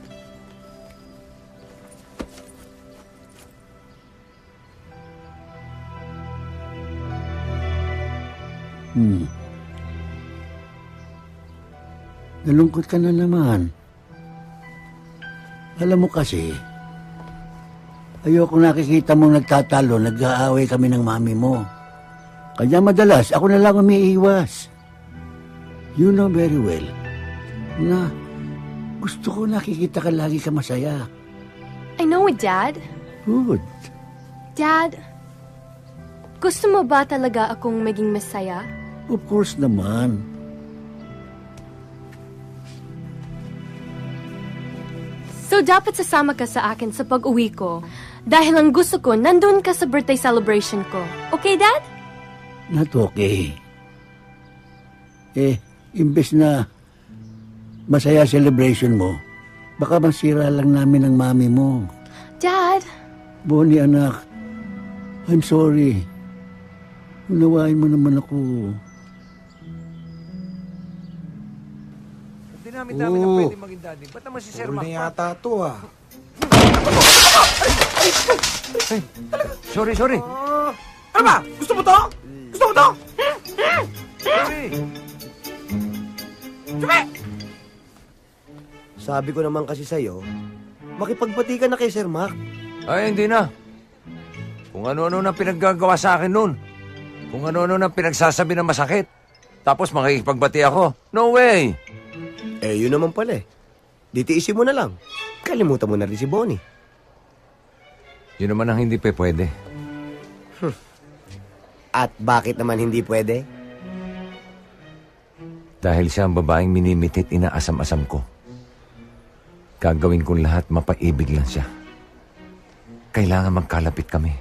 Nalungkot ka na naman. Alam mo kasi, ayoko nakikita mong nagtatalo, nag-aaway kami ng mami mo. Kaya madalas, ako na lang umiiwas. You know very well na gusto ko nakikita ka lagi ka masaya. I know it, Dad. Good. Dad, gusto mo ba talaga akong maging masaya? Of course naman. So, dapat sasama ka sa akin sa pag-uwi ko dahil ang gusto ko, nandun ka sa birthday celebration ko. Okay, Dad? Not okay. Imbes na masaya celebration mo, baka masira lang namin ang mami mo. Dad! Bonnie, anak, I'm sorry. Unawain mo naman ako. Dinami-dami na pwede maging daddy. Ba't naman si Sir Mac? yata to ah. Ay, sorry. Ano ba? Gusto mo to? Gusto mo to? Sorry. Sabi! Sabi ko naman kasi sa'yo, makipagbati ka na kay Sir Mac. Ay, hindi na. Kung ano-ano na pinaggagawa sa akin noon. Kung ano-ano na pinagsasabi na masakit. Tapos makikipagbati ako. No way! Yun naman pala eh. Ditiisin mo na lang. Kalimutan mo na rin si Bonnie. Yun naman ang hindi pwede. At bakit naman hindi pwede? Dahil siya ang babaeng minimitit, inaasam-asam ko. Gagawin kong lahat, mapaibig lang siya. Kailangan magkalapit kami.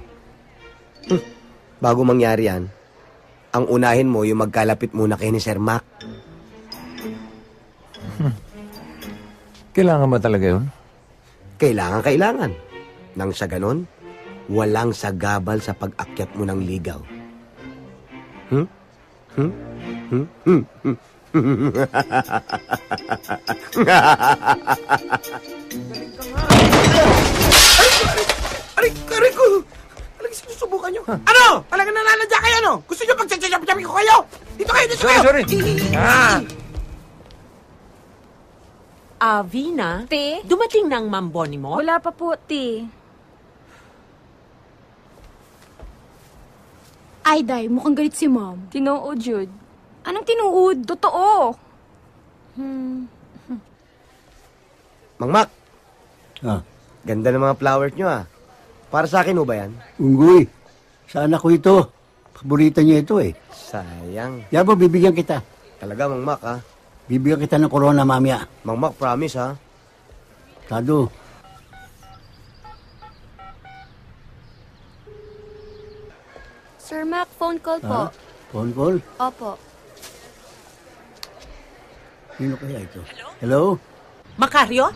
Bago mangyari yan, ang unahin mo yung magkalapit muna kay ni Sir Mac. Kailangan ba talaga yun? Kailangan. Nang sa ganon, walang sagabal sa pag-akyat mo ng ligaw. Aray ko! Talagang sinusubukan nyo. Ano? Talagang nananadya kayo, no? Gusto nyo pagsasabi ko kayo? Dito kayo! Sorry. Vina? Te? Dumating na ang mamboni mo? Wala pa po, te. Ay, Day, mukhang galit si Mom. Tinuod, Jude. Anong tinuod? Totoo. Mang Mac, ganda ng mga flowers nyo ah. Para sa akin ho ba yan? Unggoy, sa anak ko ito. Paborito niya ito eh. Sayang. Yabo, bibigyan kita. Talaga, Mang Mac ah. Bibigyan kita ng corona mamaya. Mang Mac, promise ha. Tado. Sir Mac, phone call po. Phone call? Opo. Sino kaya ito? Hello? Macario?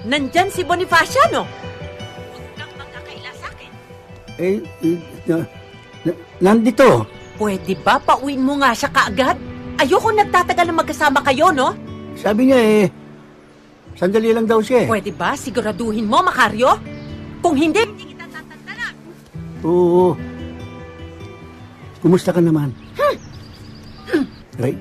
Nandyan si Bonifaciano. Huwag kang magkakaila sa akin. Nandito. Pwede ba pauwiin mo nga siya kaagad? Ayoko nagtatagal na magkasama kayo, no? Sabi niya sandali lang daw siya. Pwede ba siguraduhin mo, Macario? Kung hindi kita tatantanan. Oo. Kumusta ka naman? Right?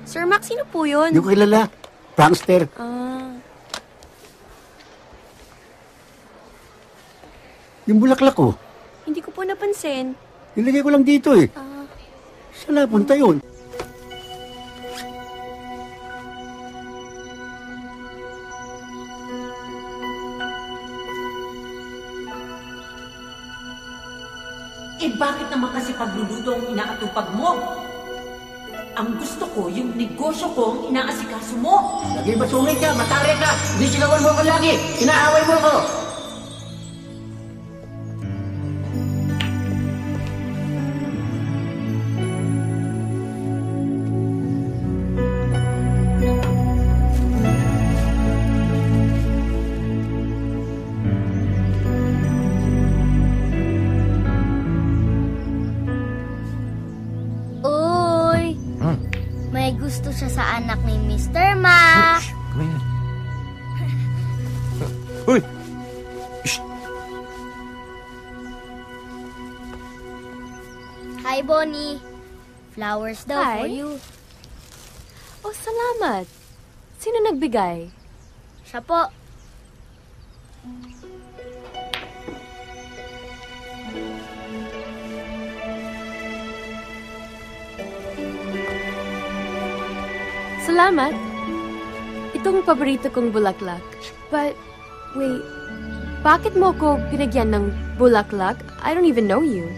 Sir Mac, sino po yun? Hindi ko kilala. Prankster. Yung bulaklak ko. Hindi ko po napansin. Nilagay ko lang dito eh. Saan napunta yun? pagluluto ang inaatupag mo. Ang gusto ko, yung negosyo ko ang inaasikaso mo. Lagi masungit ka, matari ka. Hindi sigawan mo ko lagi. Inaaway mo ko. Uy! May gusto siya sa anak ni Mr. Mac. Uy! Hi, Bonnie. Flowers daw Hi. for you. Oh, salamat. Sino nagbigay? Siya po. Salamat. Itong paborito kong bulaklak. But, wait. Bakit mo ko pinagyan ng bulaklak? I don't even know you.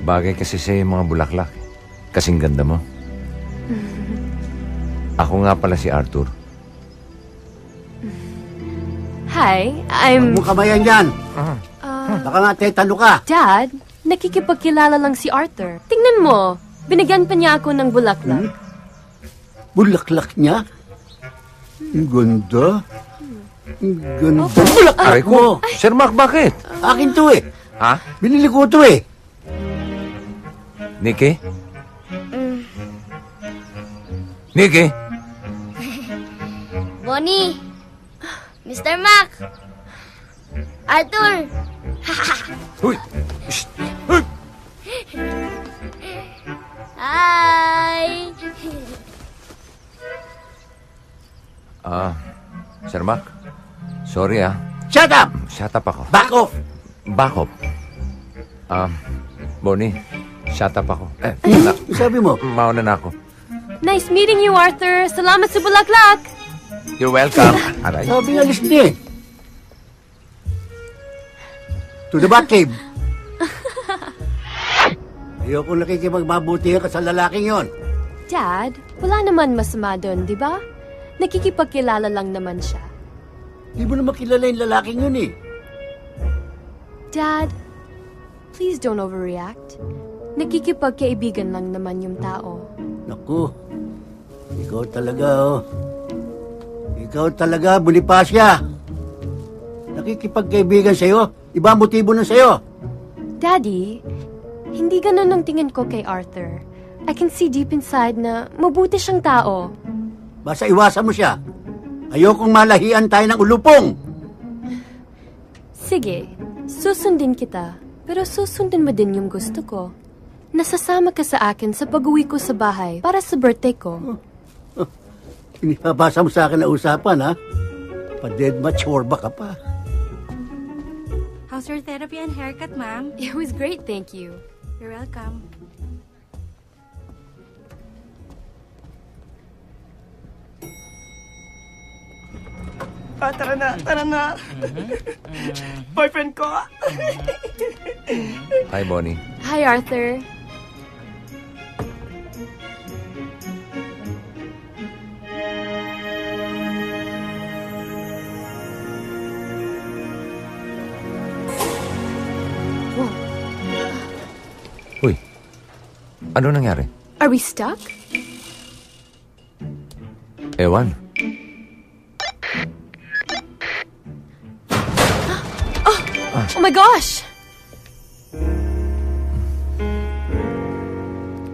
Bagay kasi sa'yo yung mga bulaklak. Kasing ganda mo. Ako nga pala si Arthur. Hi, I'm... Huwag mo kamayan yan. Baka nga tetano ka. Dad, nakikipagkilala lang si Arthur. Tingnan mo, binigyan pa niya ako ng bulaklak. Bulaklak niya? Ang ganda. Ang ganda. Bulaklak Aray mo. ko. Sir Mark, bakit? Akin to eh. Ha? Binili ko to eh. Nikki? Nikki? Bonnie! Mr. Mac! Arthur! Uy! Shh! Uy! Hi! Sir Mark? Sorry Shut up! Shut up ako. Back off! Back up. Bonnie, shut up ako. Sabi mo? Mauna na ako. Nice meeting you, Arthur. Salamat sa bulaklak. You're welcome. Aray. Sabi nga alis niya eh. To the Batcave. Ayoko nakikipagmabutihan ka sa lalaking yon. Dad, wala naman masama doon, di ba? Nakikipagkilala lang naman siya. Di mo naman kilala yung lalaking yun eh. Dad, please don't overreact. Nakikipagkaibigan lang naman yung tao. Naku, ikaw talaga oh. Ikaw talaga, Bonifacia. Nakikipagkaibigan sa'yo. Iba ang motibo nun sa'yo. Daddy, hindi ganun ang tingin ko kay Arthur. I can see deep inside na mabuti siyang tao. Basta iwasan mo siya. Ayokong malahian tayo ng ulupong. Sige, susundin kita. Pero susundin mo din yung gusto ko. Nasasama ka sa akin sa pag-uwi ko sa bahay para sa birthday ko. Inipabasa mo sa akin na usapan, ha? Pa-dead mature ba ka pa? How's your therapy and haircut, ma'am? It was great, thank you. You're welcome. Tara na, tara na. Boyfriend ko. Hi, Bonnie. Hi, Arthur. Uy, ano nangyari? Are we stuck? Ewan. Oh my gosh!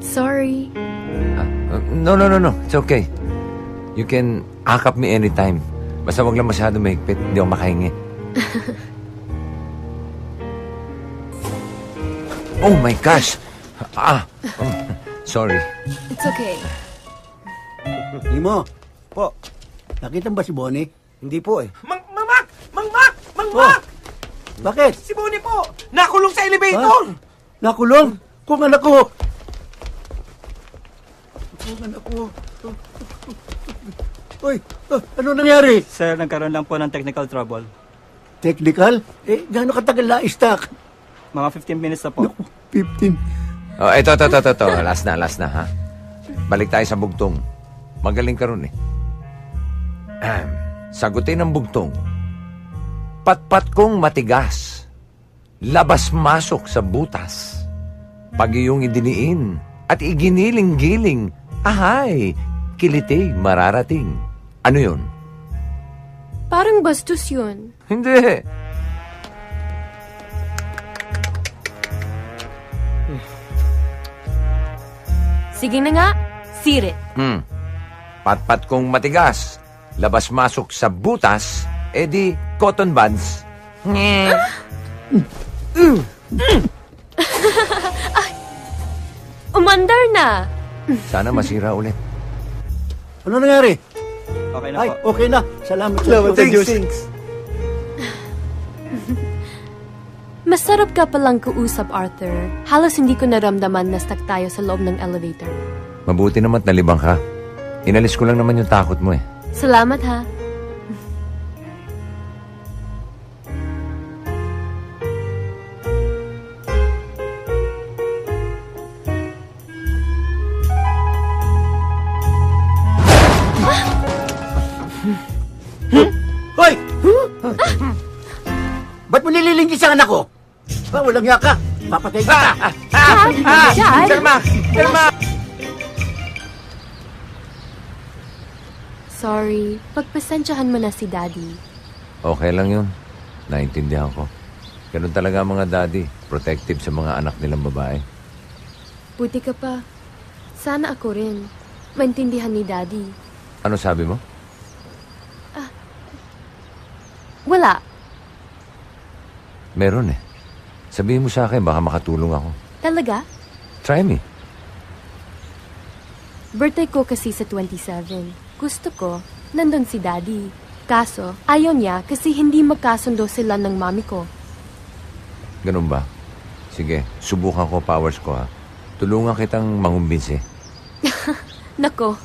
Sorry. No. It's okay. You can akap me anytime. Basta wag lang masyado mahigpit. Hindi ako makahingi. Oh my gosh! Sorry. It's okay. Imo. Po. Nakita mo ba si Bonnie? Hindi po eh. Mang Mac! Bakit? Si Bonnie po! Nakulong sa elevator! Nakulong? Kung anak ko! Kung anak ko! Uy! Ano nangyari? Sir, nagkaroon lang po ng technical trouble. Technical? Eh, gaano katagal na i-stack? Mga 15 minutes na po. Naku, 15. Oh, ito. Last na, ha? Balik tayo sa bugtong. Magaling ka ron, eh. Sagutin ang bugtong. Patpat kong matigas, labas-masok sa butas. Pag iyong idiniin at iginiling-giling, ahay, kiliti mararating. Ano yun? Parang bastos yun. Hindi. Sige na nga, sirit. Patpat kong matigas, labas-masok sa butas, edi cotton buds. Umandar na. Sana masira ulit. Ano nangyari? Okay na Ay, po. okay na. Salamat Salamat sa Diyos. Masarap ka palang kausap, Arthur. Halos hindi ko naramdaman na stuck tayo sa loob ng elevator. Mabuti naman at nalibang ka. Inalis ko lang naman yung takot mo, eh. Salamat, ha? Hoy! Ba't mo nililingkis ang anak ko? Walang yaka. Papatay ka. Dad? Irma! Sorry. Pagpasensyahan mo na si Daddy. Okay lang yun. Naintindihan ko. Ganun talaga ang mga daddy. Protective sa mga anak nilang babae. Buti ka pa. Sana ako rin. Maintindihan ni Daddy. Ano sabi mo? Wala. Meron, eh. Sabihin mo sa akin, baka makatulong ako. Talaga? Try me. Birthday ko kasi sa 27. Gusto ko, nandun si Daddy. Kaso, ayaw niya kasi hindi magkasundo sila ng mami ko. Ganun ba? Sige, subukan ko powers ko, ha. Tulungan kitang mangumbinsi. Nako,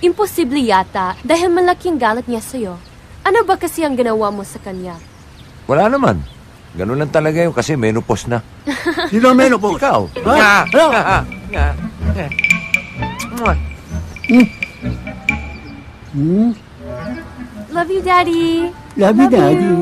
imposible yata dahil malaking galit niya sa'yo. Ano ba kasi ang ginawa mo sa kanya? Wala naman. Ganun lang talaga yun kasi menopause na. Sino ang menopause? Ikaw. Ha? Ano? Love you, Daddy. Love you, Daddy.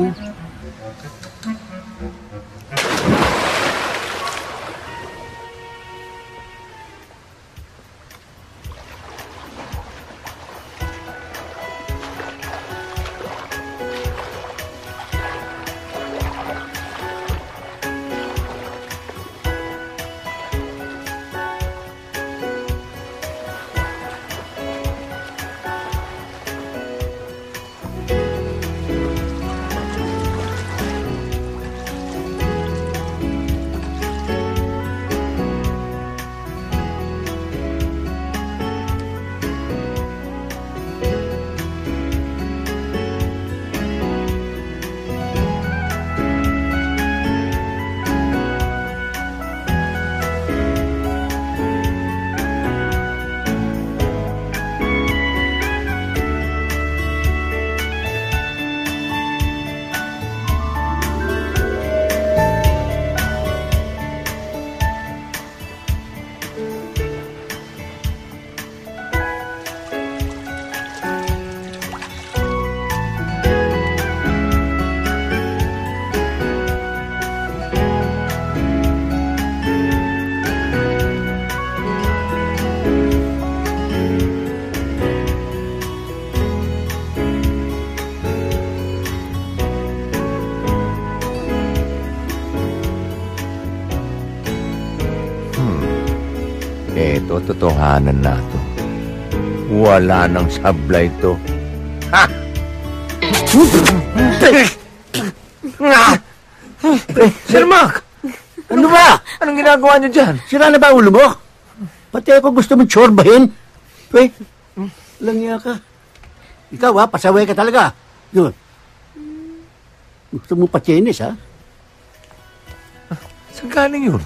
Eto, totohanan na to. Wala nang sablay to. Ha! Sir Mac! Ano ba? Anong ginagawa niyo dyan? Sira na ba ulo mo? Pati ako gusto mo tsorbahin. Lang ka. Ikaw pasaway ka talaga. Yun. Gusto mo patyenis, ha? Saan galing yun?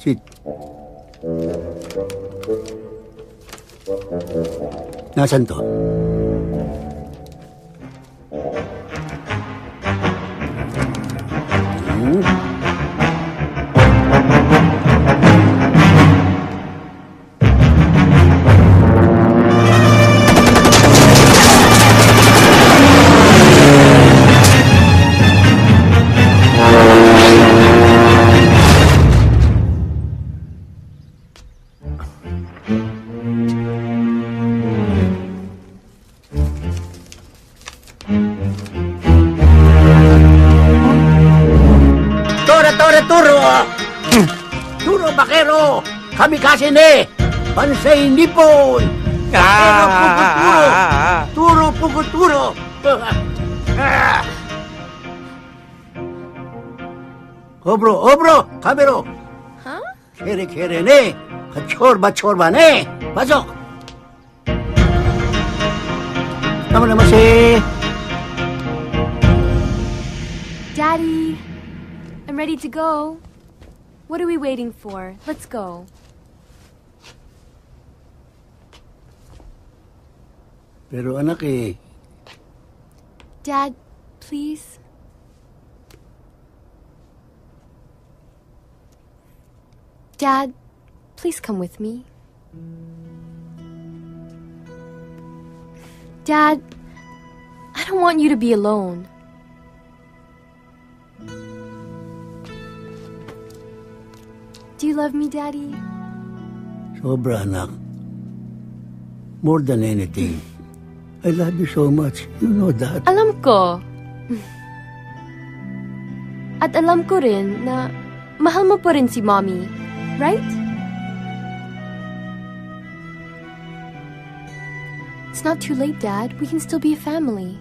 Sit. Nasaan to? Turo, bakero! Kamikaze ne! Pansay nipon! Bakero, puguturo! Turo, puguturo! Obro! Kamero! Huh? Kere ne! Chorba ne! Pasok! Tama naman si... Daddy, I'm ready to go. What are we waiting for? Let's go. Pero anak Dad, please. Dad, please come with me. Dad, I don't want you to be alone. Do you love me, Daddy? Sobra, anak. More than anything. I love you so much. You know that. Alam ko. At alam ko rin na mahal mo pa rin si Mommy. Right? It's not too late, Dad. We can still be a family.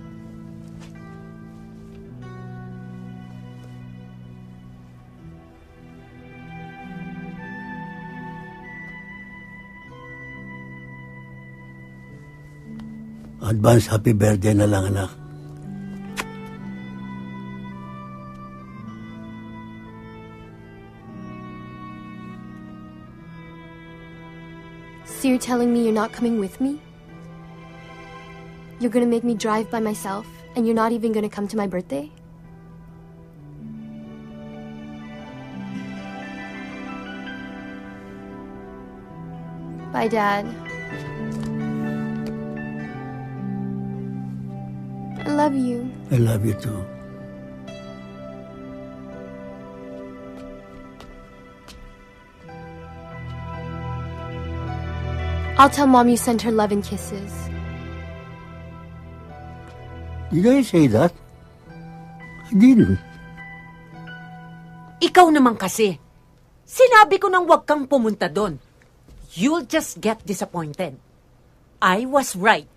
Advance happy birthday na lang, anak. So you're telling me you're not coming with me? You're gonna make me drive by myself, and you're not even gonna come to my birthday? Bye, Dad. I love you. I love you too. I'll tell Mom you sent her love and kisses. Did I say that? I didn't. Ikaw naman kasi. Sinabi ko nang huwag kang pumunta doon. You'll just get disappointed. I was right?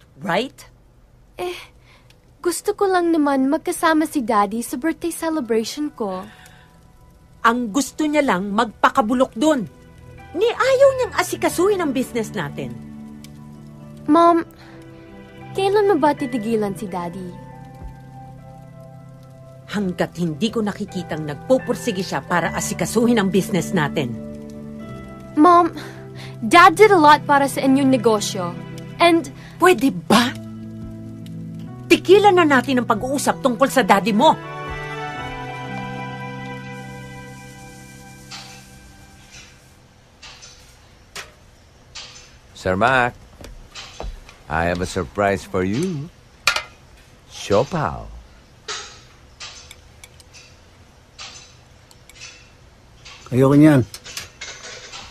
Gusto ko lang naman magkasama si Daddy sa birthday celebration ko. Ang gusto niya lang magpakabulok doon. Ni ayaw niyang asikasuhin ang business natin. Mom, kailan mo ba titigilan si Daddy? Hanggat hindi ko nakikitang nagpupursige siya para asikasuhin ang business natin. Mom, Dad did a lot para sa inyong negosyo. And... Pwede ba? Tikilan na natin ang pag-uusap tungkol sa daddy mo. Sir Mac, I have a surprise for you. Siopaw. Ayoko niyan.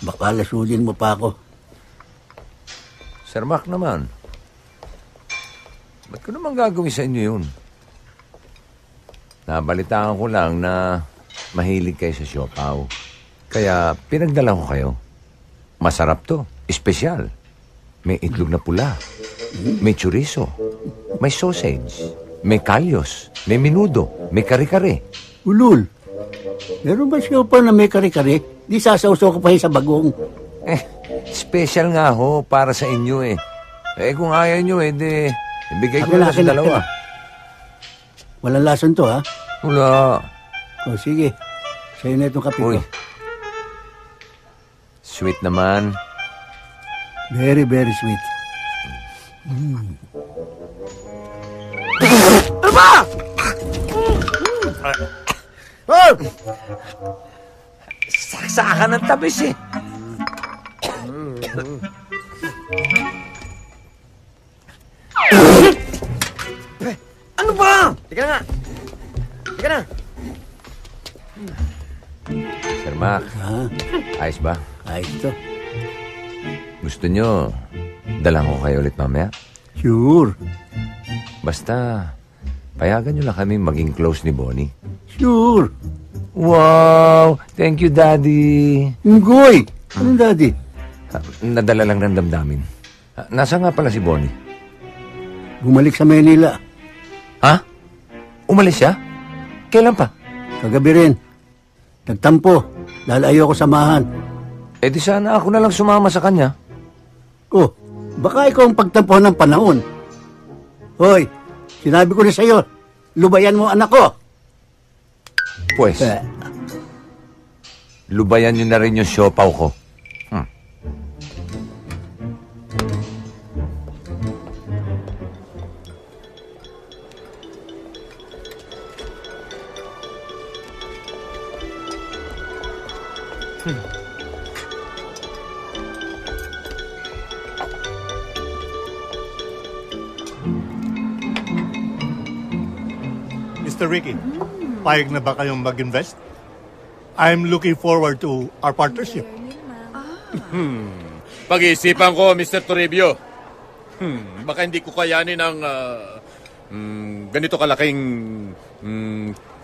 Baka lasudin mo pa ako. Sir Mac naman. Ba't ko naman gagawin sa inyo yun? Nabalitaan ko lang na mahilig kayo sa siopaw. Kaya pinagdala ko kayo. Masarap to. Espesyal. May itlog na pula. May chorizo. May sausage. May kalyos. May minudo. May kare-kare. Ulul, meron ba siya pa na may kare-kare? Di sasawsaw ko pa sa bagong. Special nga ho para sa inyo eh. Kung ayaw nyo di ibigay ko na sa dalawa. Walang lason to, ha? Wala. O, sige. Sa'yo na itong kape ko. Sweet naman. Very, very sweet. Ano ba? Oh! Saksakan ng tabis eh. Ano ba? Teka na nga. Teka na. Sir Mac, ayos ba? Ayos to. Gusto nyo, dalang ko kayo ulit mamaya? Sure. Basta, payagan nyo lang kami maging close ni Bonnie. Sure. Wow! Thank you, Daddy. Ngoy! Anong Daddy? Nadala lang ng damdamin. Nasa nga pala si Bonnie? Bumalik sa Manila. Ha? Umalis siya? Kailan pa? Kagabi rin. Nagtampo dahil ayoko samahan. Eh di sana ako na lang sumama sa kanya. Oh, baka ikaw ang pagtampuhan ng panahon. Hoy, sinabi ko na sa'yo, lubayan mo anak ko. Pues, lubayan nyo na rin yung siopaw ko. Mr. Ricky, payag na ba kayong mag-invest? I'm looking forward to our partnership. Pag-iisipan ko, Mr. Toribio. Baka hindi ko kayanin ang ganito kalaking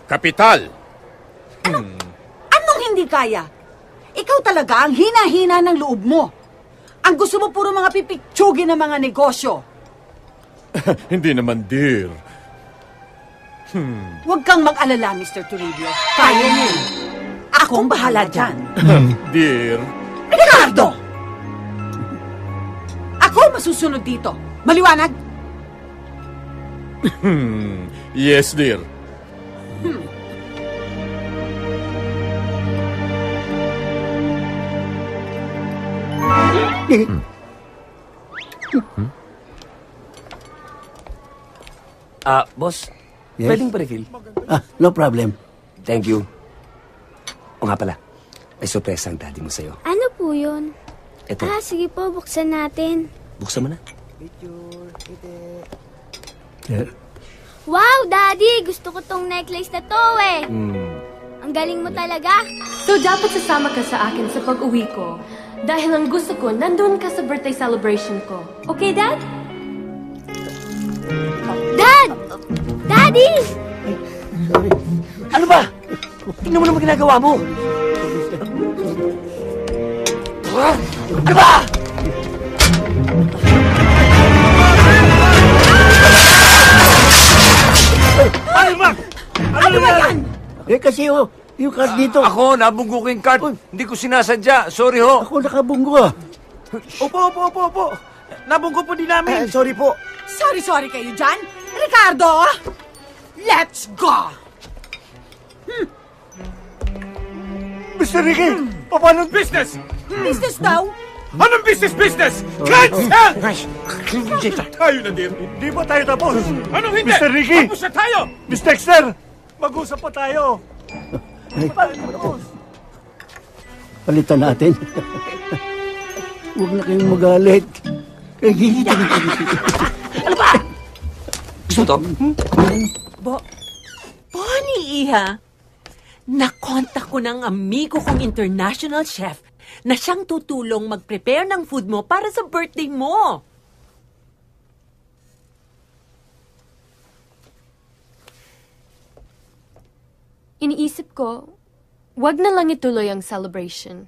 kapital. Anong hindi kaya? Ikaw talaga ang hina-hina ng loob mo. Ang gusto mo puro mga pipitsugin ng mga negosyo. Hindi naman, dear. Huwag kang mag-alala, Mr. Toribio. Kaya niyo. Akong bahala dyan. Dear. Ricardo! Ako masusunod dito. Maliwanag? Yes, dear. Boss, Yes? pwedeng pa-refill? No problem. Thank you. O nga pala, may surprise ang daddy mo sa'yo. Ano po yun? Ito. Sige po, buksan natin. Buksan mo na. Wow, Daddy! Gusto ko tong necklace na to eh. Ang galing mo talaga. So, dapat sasama ka sa akin sa pag-uwi ko. Dahil ang gusto ko, nandun ka sa birthday celebration ko. Okay, Dad? Dad! Daddy! Ano ba? Tingnan mo naman ginagawa mo. Ano ba? Ano ba? Ano ba yan? Kasi yung card dito. Ako, nabunggo ko yung card. Hindi ko sinasadya. Sorry ho. Ako nakabunggo. Opo. Nabunggo po din namin. Sorry po. Sorry kayo dyan. Ricardo! Let's go! Mr. Ricky, paano? Business! Business daw? Anong business? Cancel! Tayo na, dear. Hindi pa tayo tapos. Anong hindi? Mr. Ricky! Tapos na tayo! Miss Dexter! Mag-usap pa tayo. Palitan natin. Huwag na kayong magalit. Ano ba? Gusto mo to? Bonnie, Iha. Nakontak ko ng amigo kong international chef na siyang tutulong mag-prepare ng food mo para sa birthday mo. iniisip ko, wag na lang ituloy ang celebration.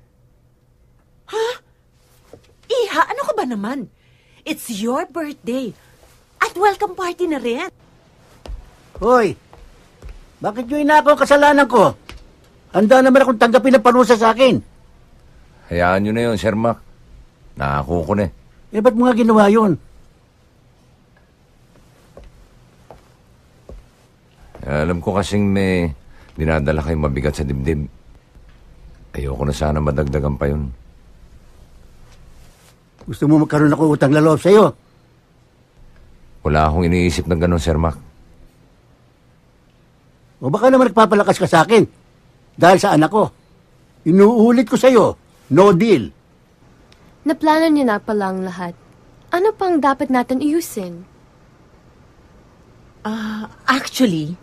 Iha, ano ka ba naman? It's your birthday. At welcome party na rin. Hoy, bakit nyo inako ang kasalanan ko? Handa naman akong tanggapin ang parusa sa akin. Hayaan nyo na yun, Sir Mac. Nakako ko na eh. Eh, ba't mo nga ginawa yun? Alam ko kasing may dinadala kayong mabigat sa dibdib. Ayoko na sana madagdagan pa yun. Gusto mo magkaroon ako utang na loob sa'yo? Wala akong iniisip na gano'n, Sir Mac. O baka naman nagpapalakas ka sa akin dahil sa anak ko. Inuulit ko sa'yo, no deal. Naplano niyo na pala ang lahat. Ano pang dapat natin iusin? Actually,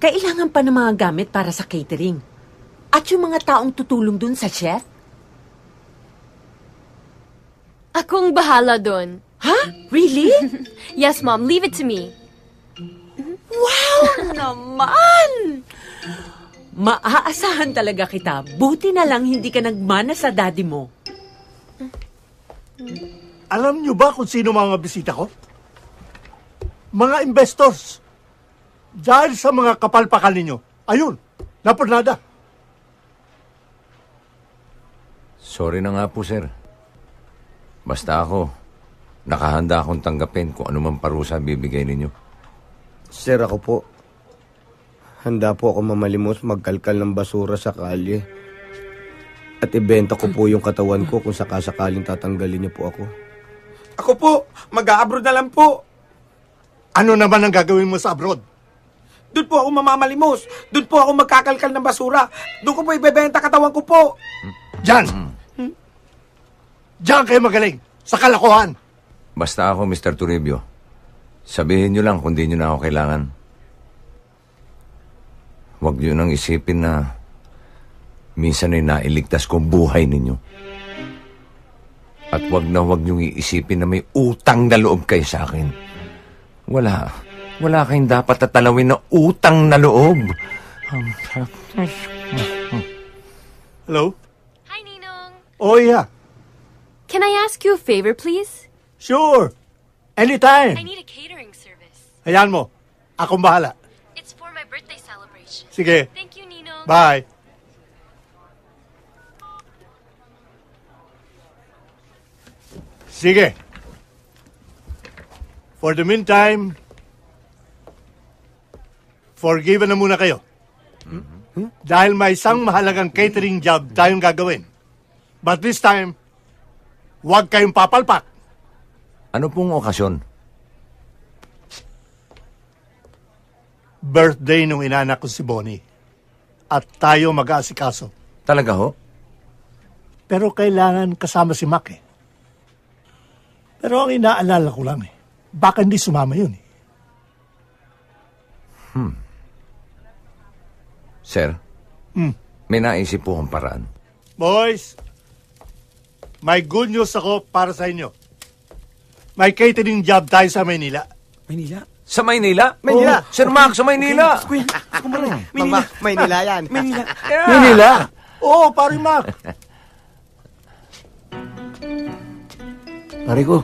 kailangan pa ng mga gamit para sa catering. At yung mga taong tutulong dun sa chef. Akong bahala doon. Huh? Really? Yes, Mom. Leave it to me. Wow naman! Maaasahan talaga kita. Buti na lang hindi ka nagmana sa daddy mo. Alam niyo ba kung sino mga bisita ko? Mga investors. Dahil sa mga kapalpakan ninyo. Ayun, napunada. Sorry na nga po, sir. Basta ako, nakahanda akong tanggapin kung anumang parusa bibigay ninyo. Sir, ako po. Handa po ako mamalimos magkalkal ng basura sa kalye. At ibenta ko po yung katawan ko kung sakasakaling tatanggalin niyo po ako. Ako po, mag-a-abroad na lang po. Ano naman ang gagawin mo sa abroad? Doon po ako mamamalimos. Doon po ako magkakalkal ng basura. Doon ko po ibebenta katawan ko po. Diyan! Diyan kayo magaling. Sa kalokohan. Basta ako, Mr. Toribio. Sabihin nyo lang kung di nyo na ako kailangan. Huwag nyo nang isipin na minsan ay nailigtas ko buhay ninyo. At huwag nyo iisipin na may utang na loob kayo sa akin. Wala kayong dapat tatalawin na utang na loob. Hello? Hi, Ninong. Oh, yeah. Can I ask you a favor, please? Sure. Anytime. I need a catering service. Hayaan mo. Akong bahala. It's for my birthday celebration. Sige. Thank you, Ninong. Bye. Sige. For the meantime, forgiven na muna kayo. Dahil may isang mahalagang catering job tayong gagawin. But this time, huwag kayong papalpak. Ano pong okasyon? Birthday nung inanak ko si Bonnie. At tayo mag-aasikaso. Talaga ho? Pero kailangan kasama si Mac eh. Pero ang inaalala ko lang eh, baka hindi sumama yun eh. Sir, may naisip po akong paraan. Boys, may good news ako para sa inyo. May catering job tayo sa Maynila. Maynila? Sa Maynila? Maynila. Oh, Sir Mac, sa Maynila. Okay. Ako mo rin. Mama, Maynila yan. Maynila. Yeah. Maynila? Oo, pare Mac. Pare ko,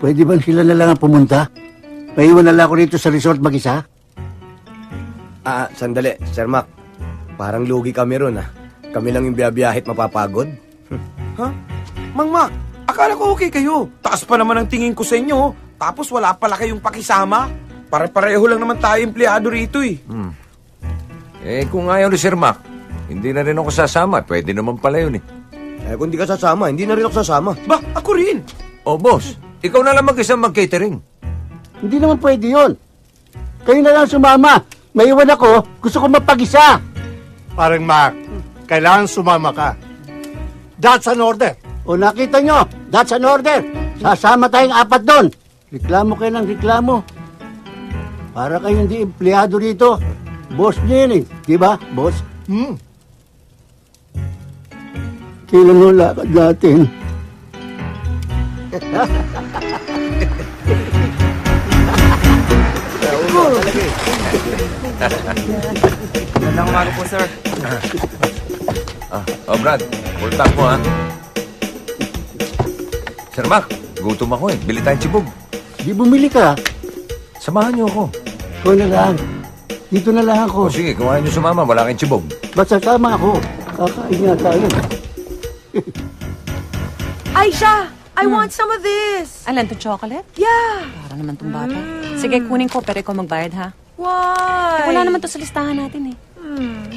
pwede ba sila na lang ang pumunta? Maiwan na lang ako dito sa resort mag-isa? Sandali, Sir Mac. Parang lugi kami ron, Kami lang yung biyabiyahit mapapagod. Ha? Mang Mac, akala ko okay kayo. Taas pa naman ang tingin ko sa inyo. Tapos wala pala kayong pakisama. Pare-pareho lang naman tayo empleyado rito eh. Kung ayaw ni Sir Mac, hindi na rin ako sasama. Pwede naman pala yun eh. Kung di ka sasama, hindi na rin ako sasama. Ba, ako rin. Oh, boss, ikaw na lang mag-isa mag-catering. Hindi naman pwede yun. Kayo na lang sumama. Maiwan ako, gusto ko mapag-isa. Parang Mac, kailangan sumama ka. That's an order. O nakita nyo, that's an order. Sasama tayong 4 doon. Reklamo kayo ng reklamo. Para kayo hindi empleyado rito. Boss niyo yun eh. Diba, boss? Kailan mo lakad natin? Magandang umaga po, sir. Brad, full tank mo, ha? Sir Mac, gutom ako eh. Bili tayong tsibog. Di bumili ka. Samahan niyo ako. Ikaw na lang. Dito na lang ako. O sige, kumain niyo sumama. Wala kayong tsibog. Basta sama ako. Kakain nga tayo. Aisha! I want some of this! Alan, to chocolate? Yeah! Para naman tong bata. Sige, kunin ko, pero ikaw magbayad, ha? Why? Wala naman to sa listahan natin, eh.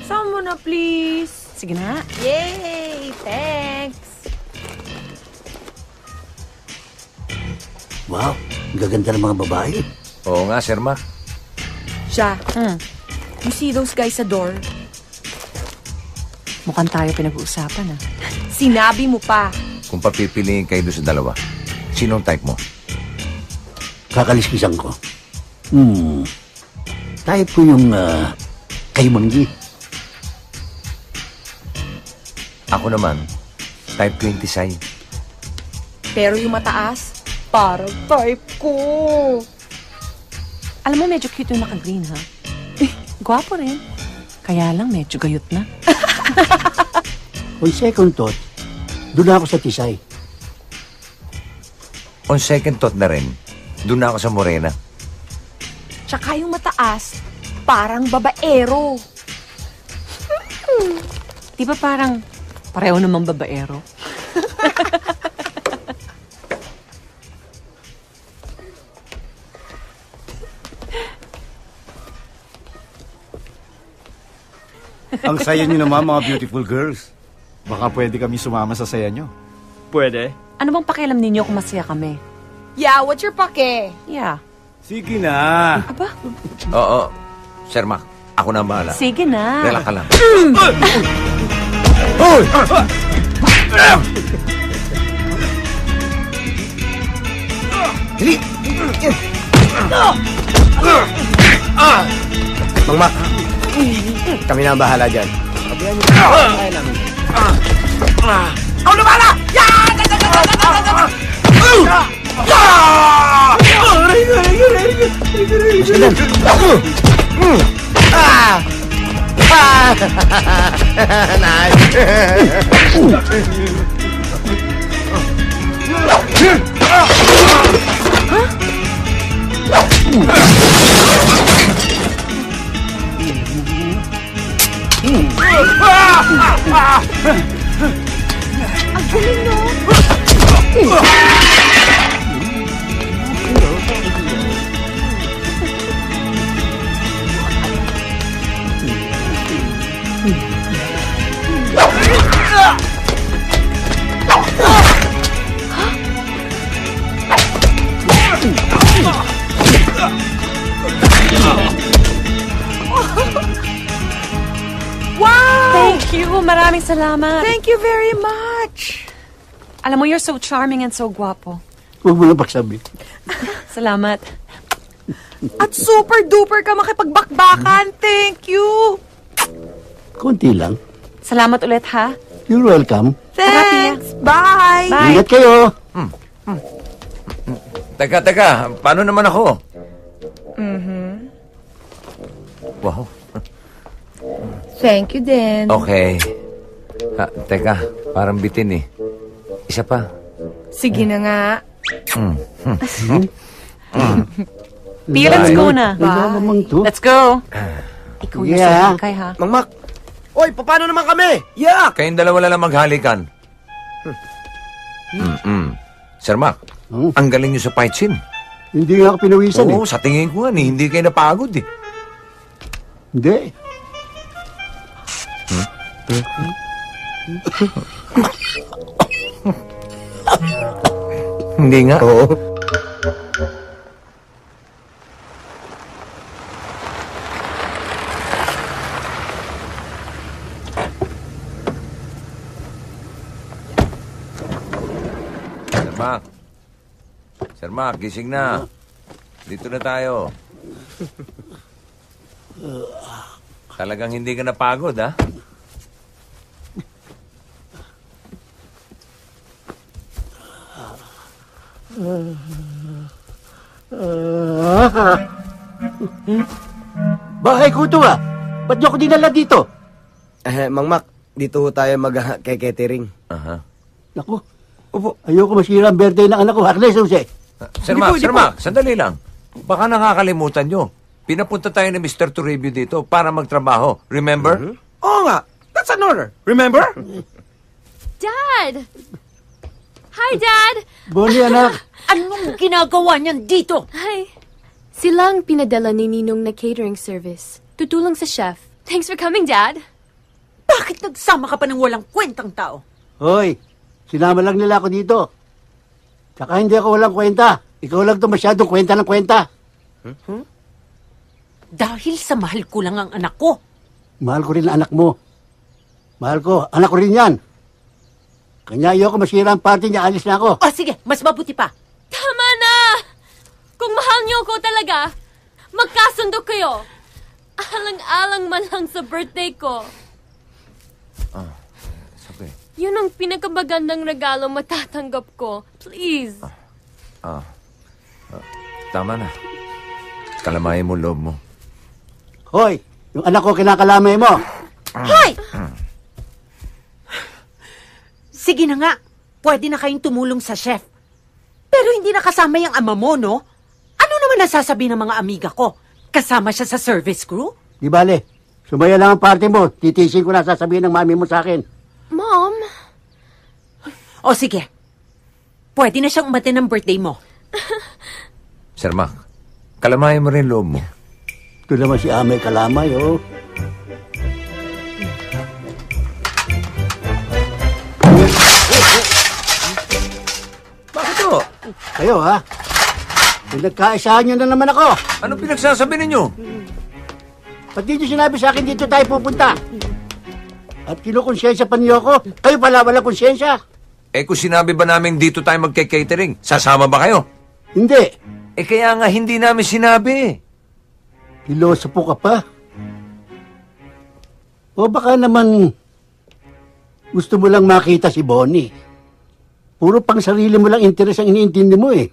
Sama mo na, please. Sige na. Yay! Thanks! Wow, ang gaganda ng mga babae. Oo nga, Sir Mac. Siya, you see those guys sa door? Mukhang tayo pinag-uusapan, ha? Sinabi mo pa. Kung papipiliin kayo doon sa dalawa, sinong type mo? Kakaliskisan ko. Type ko yung kay Manggi. Ako naman, type 26. Pero yung mataas, parang type ko. Alam mo, medyo cute yung naka-green, ha? Gwapo rin. Kaya lang, medyo gayot na. On second thought, doon ako sa Tisay. On second thought na rin, doon na ako sa Morena. Tsaka yung mataas, parang babaero. Di ba parang pareho namang babaero? Ang saya niyo naman, mga beautiful girls. Baka pwede kami sumama sa saya niyo. Pwede. Ano bang pakialam ninyo kung masaya kami? Yeah, what's your pake? Yeah. Sige na. Aba? Oo, Sir Mac, ako na ang bahala. Sige na. Relax ka lang. Hoy! Dali! Mang Mac, kami na ang bahala dyan. Pabayaan niyo kaya namin. Ako na bala! Ang galing, no? Wow! Thank you. Maraming salamat. Thank you very much. Alam mo, you're so charming and so guwapo. Huwag mo na pagsabi. Salamat. At super duper ka makipagbakbakan. Thank you. Konti lang. Salamat ulit, ha? You're welcome. Thanks. Bye. Ingat kayo. Teka, paano naman ako? Wow. Thank you din. Okay. Teka, parang bitin eh. Isa pa. Sige na nga. Pia, let's go na. Bye. Let's go. Ikaw yung Yeah. sakay, ha? Mang Mac, oy, paano naman kami? Yeah! Kayong dalawa lang maghalikan. Sir Mac, ang galing niyo sa fight scene. Hindi nga ako pinawisan Oo, sa tingin ko nga eh, hindi kayo napagod eh. Hindi. Hindi nga. Oo. Sir Mac, gising na. Dito na tayo. Talagang hindi ka napagod, ha? Bahay ko ito ah. Ba't niyo ako dinala dito? Mang Mac, dito ho tayo mag-catering. Naku, ayoko masira ang birthday ng anak ko. Agnes, Jose. Sir Mac, sandali lang. Baka nakakalimutan nyo. Pinapunta tayo ni Mr. Toribio dito para magtrabaho. Remember? Oo nga. That's an order. Remember? Dad! Hi, Dad! Bonnie, anak. Anong ginagawa niyan dito? Hi. Sila ang pinadala ni Ninong na catering service. Tutulong sa chef. Thanks for coming, Dad. Bakit nagsama ka pa ng walang kwentang tao? Hoy, sinama lang nila ako dito. Tsaka hindi ako walang kwenta. Ikaw lang to masyadong kwenta ng kwenta. Dahil sa mahal ko lang ang anak ko. Mahal ko rin ang anak mo. Mahal ko, anak ko rin yan. Kanya ayoko masira ang party niya, alis na ako. Sige, mas mabuti pa. Tama na! Kung mahal niyo ko talaga, magkasundo kayo. Alang-alang man lang sa birthday ko. Sabi. Yun ang pinakamagandang regalo matatanggap ko. Please. Tama na. Kalamayin mo loob mo. Hoy, yung anak ko kinakalamay mo. Hoy! Sige na nga, pwede na kayong tumulong sa chef. Pero hindi na kasama yung ama mo, no? Ano naman nasasabi ng mga amiga ko? Kasama siya sa service crew? Di bale, sumaya lang ang party mo. Titisin ko na sasabihin ng mami mo sa akin. Mom? O sige, pwede na siyang umatin ng birthday mo. Sir Mac, kalamayin mo rin loob mo. Ito naman si Amay kalamay, oh. Bakit to? Kayo, ha? Pinagkaisahan nyo na naman ako. Anong pinagsasabi ninyo? Ba't di nyo sinabi sa akin dito tayo pupunta? At kinukonsensya pa niyo ako? Kayo pala wala konsensya? Kung sinabi ba namin dito tayo magke-catering, sasama ba kayo? Hindi. Kaya nga hindi namin sinabi. Pilosopo ka pa? O baka naman gusto mo lang makita si Bonnie. Puro pang sarili mo lang interes ang iniintindi mo eh.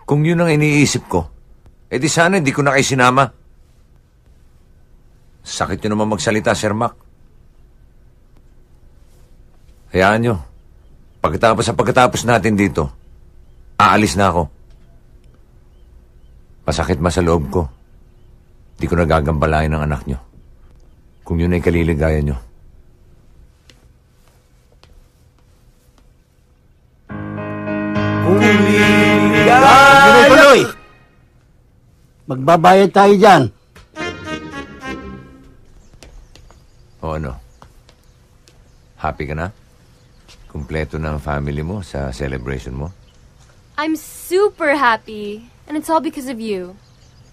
Kung yun ang iniisip ko, di sana hindi ko na kayo sinama. Sakit nyo naman magsalita, Sir Mac. Hayaan nyo. Pagkatapos natin dito, aalis na ako. Masakit ma sa loob ko. Di ko nagagambalain ng anak nyo. Kung yun ay kaliligayan nyo. Tuloy! Magbabayad tayo dyan. O ano? Happy ka na? Kumpleto na ang family mo sa celebration mo? I'm super happy. And it's all because of you.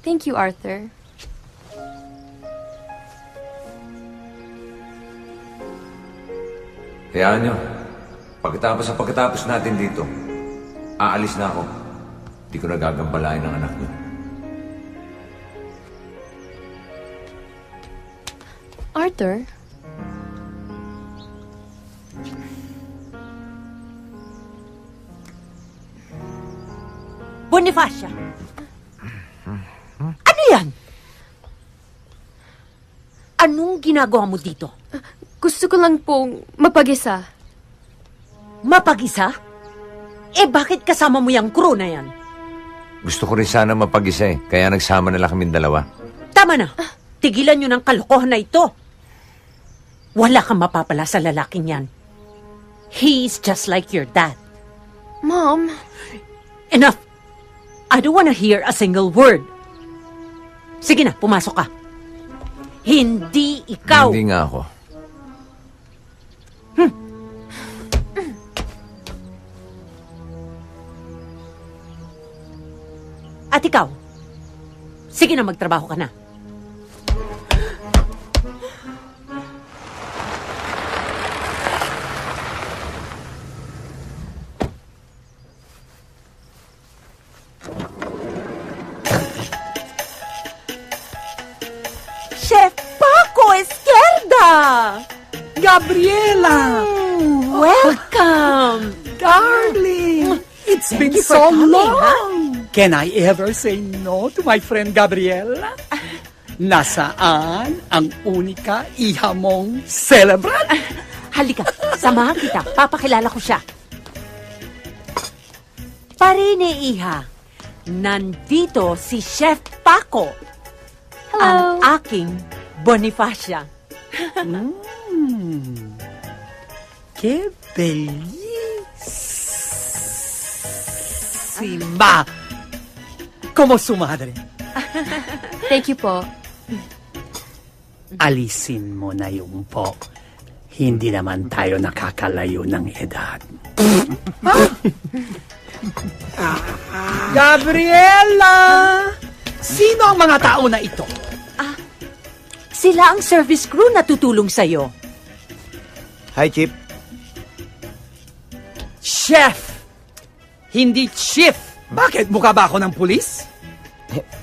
Thank you, Arthur. Hayaan nyo. Pagkatapos natin dito, aalis na ako. Di ko nagagambalain ng anak nyo. Arthur? Bonifacia! Ano yan? Anong ginagawa mo dito? Gusto ko lang pong mapag-isa. Mapag-isa? Bakit kasama mo yung crew na yan? Gusto ko rin sana mapag-isa kaya nagsama na lang kaming dalawa. Tama na. Tigilan nyo ng kalokohan na ito. Wala kang mapapala sa lalaking yan. He's just like your dad. Mom? Enough! I don't want to hear a single word. Sige na, pumasok ka. Hindi ikaw. Hindi nga ako. At ikaw, sige na, magtrabaho ka na. Chef Paco Esquerda! Gabriela! Welcome! Darling! It's been Thank you for so coming, long! Can I ever say no to my friend Gabriela? Nasaan ang unika iha mong celebrant? Halika, samahan kita. Papakilala ko siya. Parine, iha. Nandito si Chef Paco. Hello. Ang aking Bonifacia. Que bellissima! Como su madre. Thank you po. Alisin mo na yung po. Hindi naman tayo nakakalayo ng edad. Gabriela! Sino ang mga tao na ito? Sila ang service crew na tutulong sa'yo. Hi, Chip. Chef! Hindi chief! Bakit? Mukha ba ako ng pulis?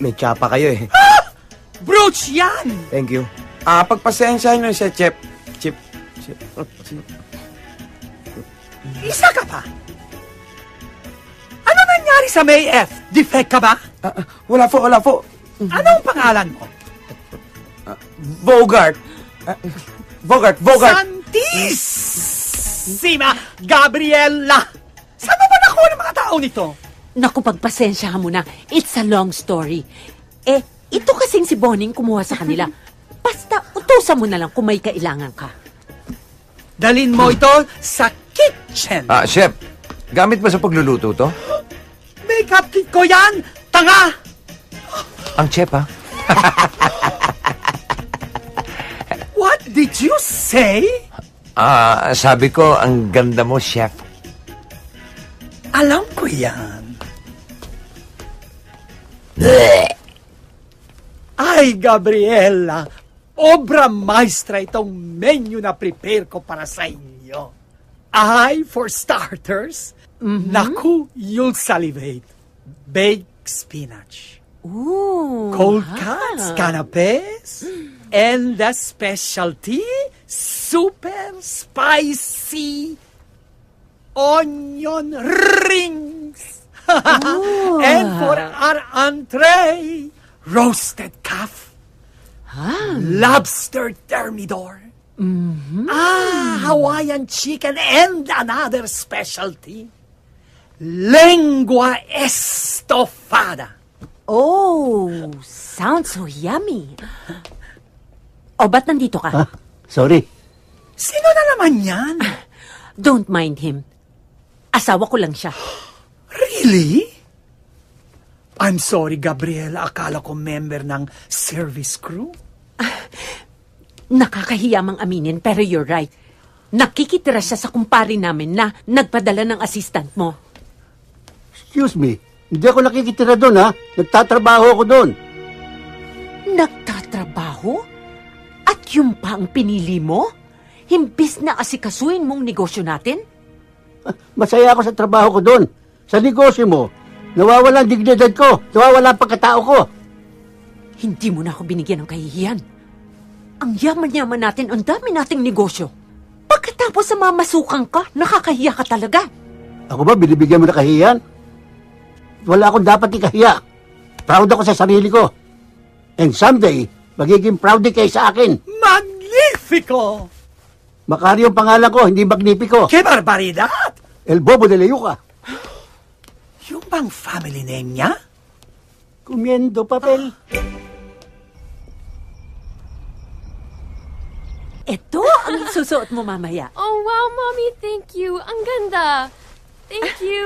May tsapa kayo eh. Brooch yan! Thank you. Pagpasensyahan nyo siya, Chip. Chip. Isa ka pa? Ano nangyari sa May F? Defect ka ba? Wala po. Anong pangalan mo? Bogart. Bogart. Santissima Gabriela! Saan mo ba nakuha ng mga tao nito? Naku, pagpasensyahan mo na. It's a long story. Ito kasing si Boning kumuha sa kanila. Basta utusan mo na lang kung may kailangan ka. Dalin mo ito sa kitchen. Chef, gamit ba sa pagluluto to? Makeup kit ko yan! Tanga! Ang chef, ha? What did you say? Sabi ko, ang ganda mo, chef. Alam ko yan. Ay, Gabriela, obra maestra itong menu na prepare ko para sa inyo. Ay, for starters, naku, you'll salivate. Baked spinach. Ooh. Cold cuts, canapes, and the specialty, super spicy onion rings. And for our entree, roasted calf, lobster thermidor, Hawaiian chicken, and another specialty, lengua estofada. Oh, sounds so yummy. Ba't nandito ka? Sorry. Sino na naman yan? Don't mind him. Asawa ko lang siya. Really? I'm sorry, Gabriela. Akala ko member ng service crew. Nakakahiya mang aminin, pero you're right. Nakikitira siya sa kumpare namin na nagpadala ng assistant mo. Excuse me. Hindi ako nakikitira doon, ha? Nagtatrabaho ako doon. Nagtatrabaho? At yung pa ang pinili mo? Himbis na asikasuin mong negosyo natin? Masaya ako sa trabaho ko doon. Sa negosyo mo, nawawala ang dignidad ko. Nawawala ang pagkatao ko. Hindi mo na ako binigyan ng kahihiyan. Ang yaman-yaman natin, ang dami nating negosyo. Pagkatapos sa mamasukan ka, nakakahiya ka talaga. Ako ba, binibigyan mo na kahihiyan? Wala akong dapat ikahiya. Proud ako sa sarili ko. And someday, magiging proud din kayo sa akin. Magnifico! Macario ang pangalan ko, hindi Magnifico. Que barbaridad! El Bobo de Leyuca. Yung bang family name niya? Comiendo papel. Ito ang susuot mo mamaya. Oh, wow, Mommy. Thank you. Ang ganda. Thank you.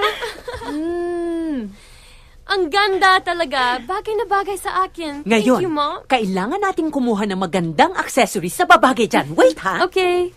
Ang ganda talaga. Bagay na bagay sa akin. Ngayon, Thank you, Mom. kailangan natin kumuha ng magandang accessories sa babagay dyan. Wait, ha? Okay.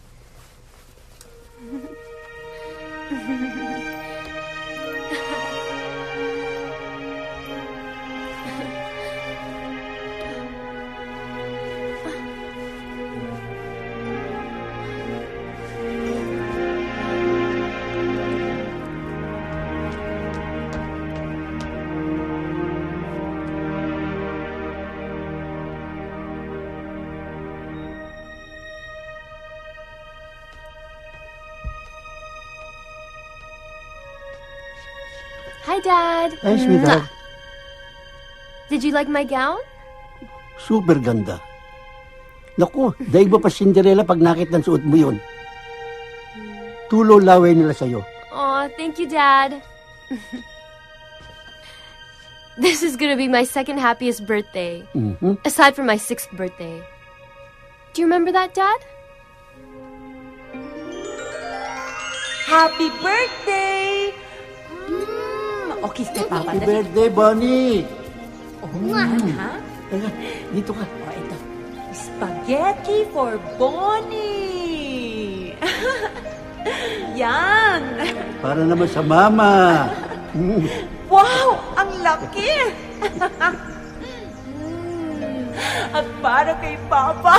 Hi, Dad. Ay, sweetheart. Did you like my gown? Super ganda. Naku, daig ba pa Cinderella pag nakit ng suot mo yun? Tulo laway nila sa'yo. Aw, thank you, Dad. This is gonna be my second happiest birthday. Aside from my 6th birthday. Do you remember that, Dad? Happy birthday! O, kiss kay Papa. Happy birthday, Bonnie! Ha? Dito ka. O, ito. Spaghetti for Bonnie! Yan! Para naman sa mama. Wow! Ang laki! At para kay Papa.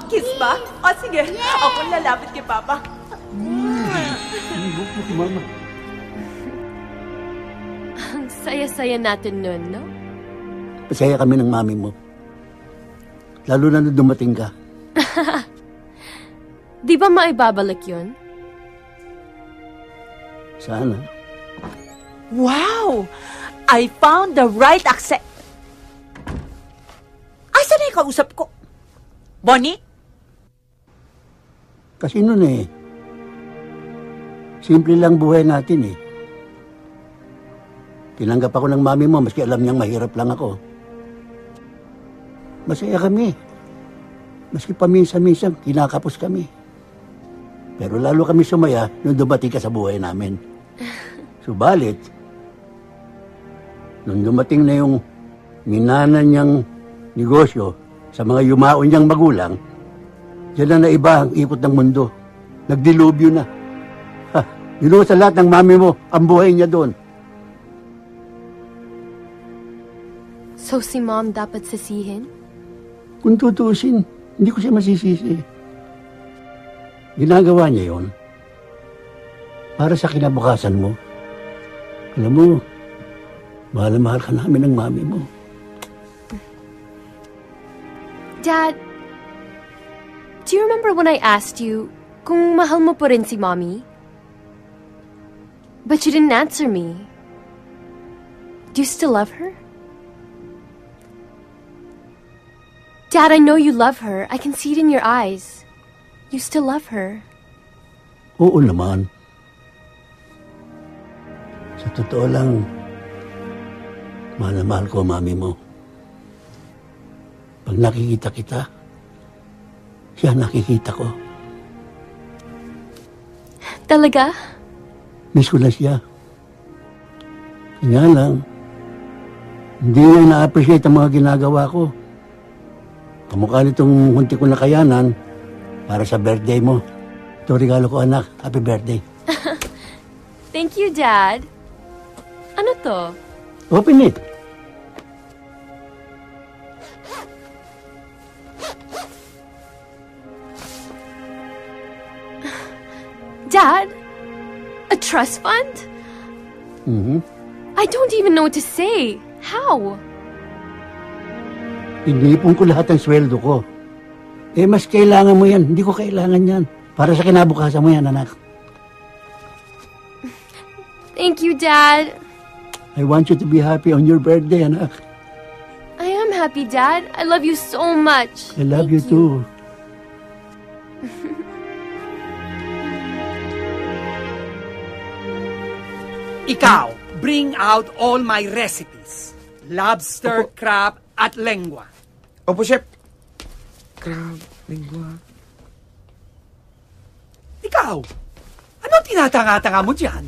Kiss ba? O, sige. Ako lalapit kay Papa. Mama. Ang saya-saya natin nun, no? Pasaya kami ng mami mo. Lalo na nung dumating ka. Di ba maibabalik yun? Sana. Wow! I found the right accent. Asa na yung kausap ko? Bonnie? Kasi nun simple lang buhay natin Tinanggap ako ng mami mo, maski alam niyang mahirap lang ako. Masaya kami. Maski paminsan-minsan, kinakapos kami. Pero lalo kami sumaya nung dumating ka sa buhay namin. Subalit, nung dumating na yung minana niyang negosyo sa mga yumaon niyang magulang, diyan na naiba ang ikot ng mundo. Nagdilubyo na. Sa lahat ng mami mo, ang buhay niya doon. So si Mom dapat sisihin? Kung tutuusin, hindi ko siya masisisi. Ginagawa niya yon para sa kinabukasan mo. Alam mo, mahal na mahal ka namin ng mami mo. Dad, do you remember when I asked you kung mahal mo pa rin si Mommy? But you didn't answer me. Do you still love her? Dad, I know you love her. I can see it in your eyes. You still love her. Oo naman. Sa totoo lang, mahal na mahal ko ang mami mo. Pag nakikita kita, siya nakikita ko. Talaga? Miss ko na siya. Kanya lang, hindi niya na-appreciate ang mga ginagawa ko. Kamukha nitong hunti ko na kayanan para sa birthday mo. Ito regalo ko, anak. Happy birthday. Thank you, Dad. Ano to? Open it. Dad? A trust fund? I don't even know what to say. How? Inipon ko lahat ng sweldo ko. Mas kailangan mo yan. Hindi ko kailangan yan. Para sa kinabukasan mo yan, anak. Thank you, Dad. I want you to be happy on your birthday, anak. I am happy, Dad. I love you so much. I love you too. Ikaw, bring out all my recipes. Lobster, crab, at lengua. Opo, Chef. Crab, lingua. Ikaw, ano tinatanga-tanga mo dyan?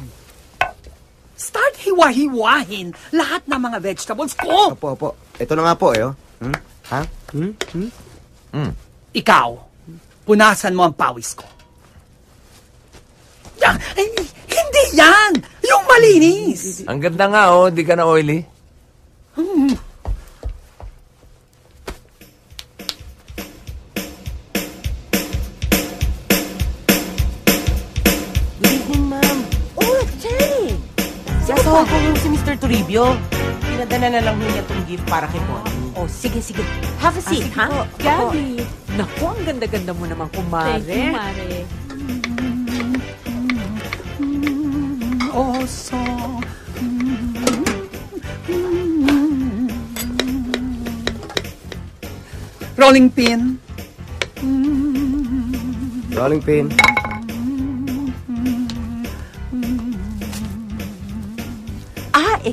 Start hiwa-hiwahin lahat ng mga vegetables ko. Opo. Ito na nga po, Ha? Ikaw, punasan mo ang pawis ko. Hindi yan! Yung malinis! Ang ganda nga, di ka na oily. Good evening, ma'am. Oh, Jenny! Nasa Hong Kong yung si Mr. Toribio. Pinadala na lang niya itong gift para kay Bonnie. Oh, sige. Have a seat, ha? Gabi. Naku, ang ganda-ganda mo naman, kumare. Thank you, Mare. oso. Rolling pin. Rolling pin.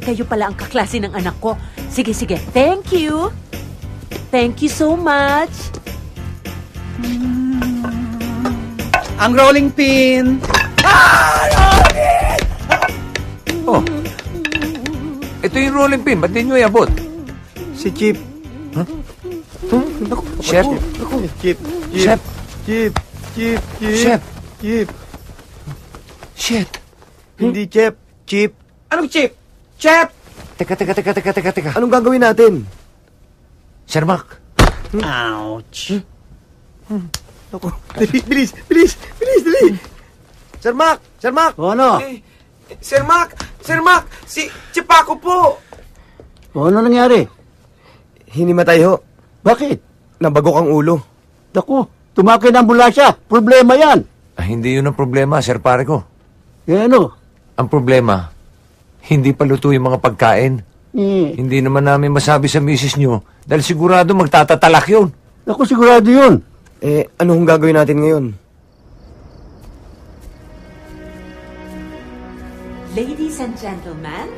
Kayo pala ang kaklase ng anak ko. Sige. Thank you. Thank you so much. Ang rolling pin. Oh. Ito yung rolling pin. Ba't di nyo iabot? Si Chip. Huh? Chef? Chip. Chef? Chip. Shit. Hindi Chip. Chip. Anong chip? Chef! Teka. Anong gagawin natin? Sir Mac. Ouch. Ako. Bilis. Dali. Sir Mac. O ano? Sir Mac, si Chipako po. O ano nangyari? Hinimatay ho. Bakit? Nabagok ang ulo. Naku, tumakay ng ambulansya. Problema yan. Hindi yun ang problema, sir pare ko. Ano? Ang problema, hindi pa luto yung mga pagkain. Hindi naman namin masabi sa misis nyo dahil sigurado magtatatalak yun. Naku, sigurado yun. Anong gagawin natin ngayon? Ladies and gentlemen,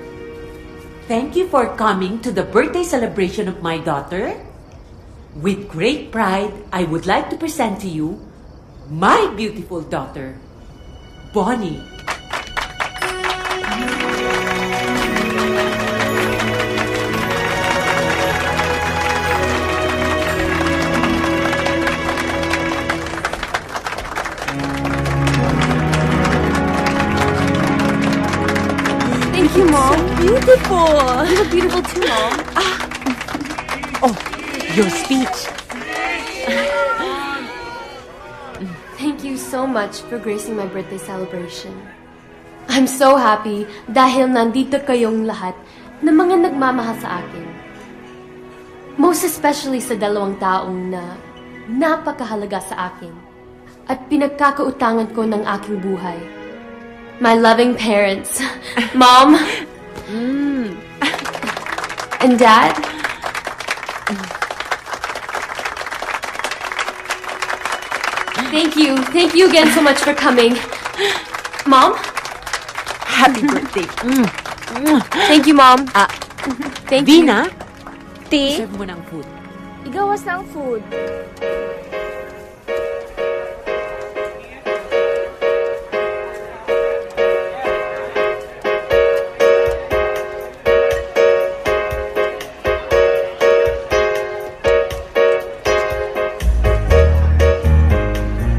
thank you for coming to the birthday celebration of my daughter. With great pride, I would like to present to you my beautiful daughter, Bonnie. Thank you, Mom. So beautiful. You look beautiful too, Mom. Your speech. Thank you so much for gracing my birthday celebration. I'm so happy dahil nandito kayong lahat na mga nagmamahal sa akin. Most especially sa dalawang taong na napakahalaga sa akin at pinagkakautangan ko ng aking buhay. My loving parents, Mom, and Dad. Thank you again so much for coming. Mom? Happy birthday. Thank you, Mom. Thank Vina? Ti? Serve mo ng food. Igawas na ang food.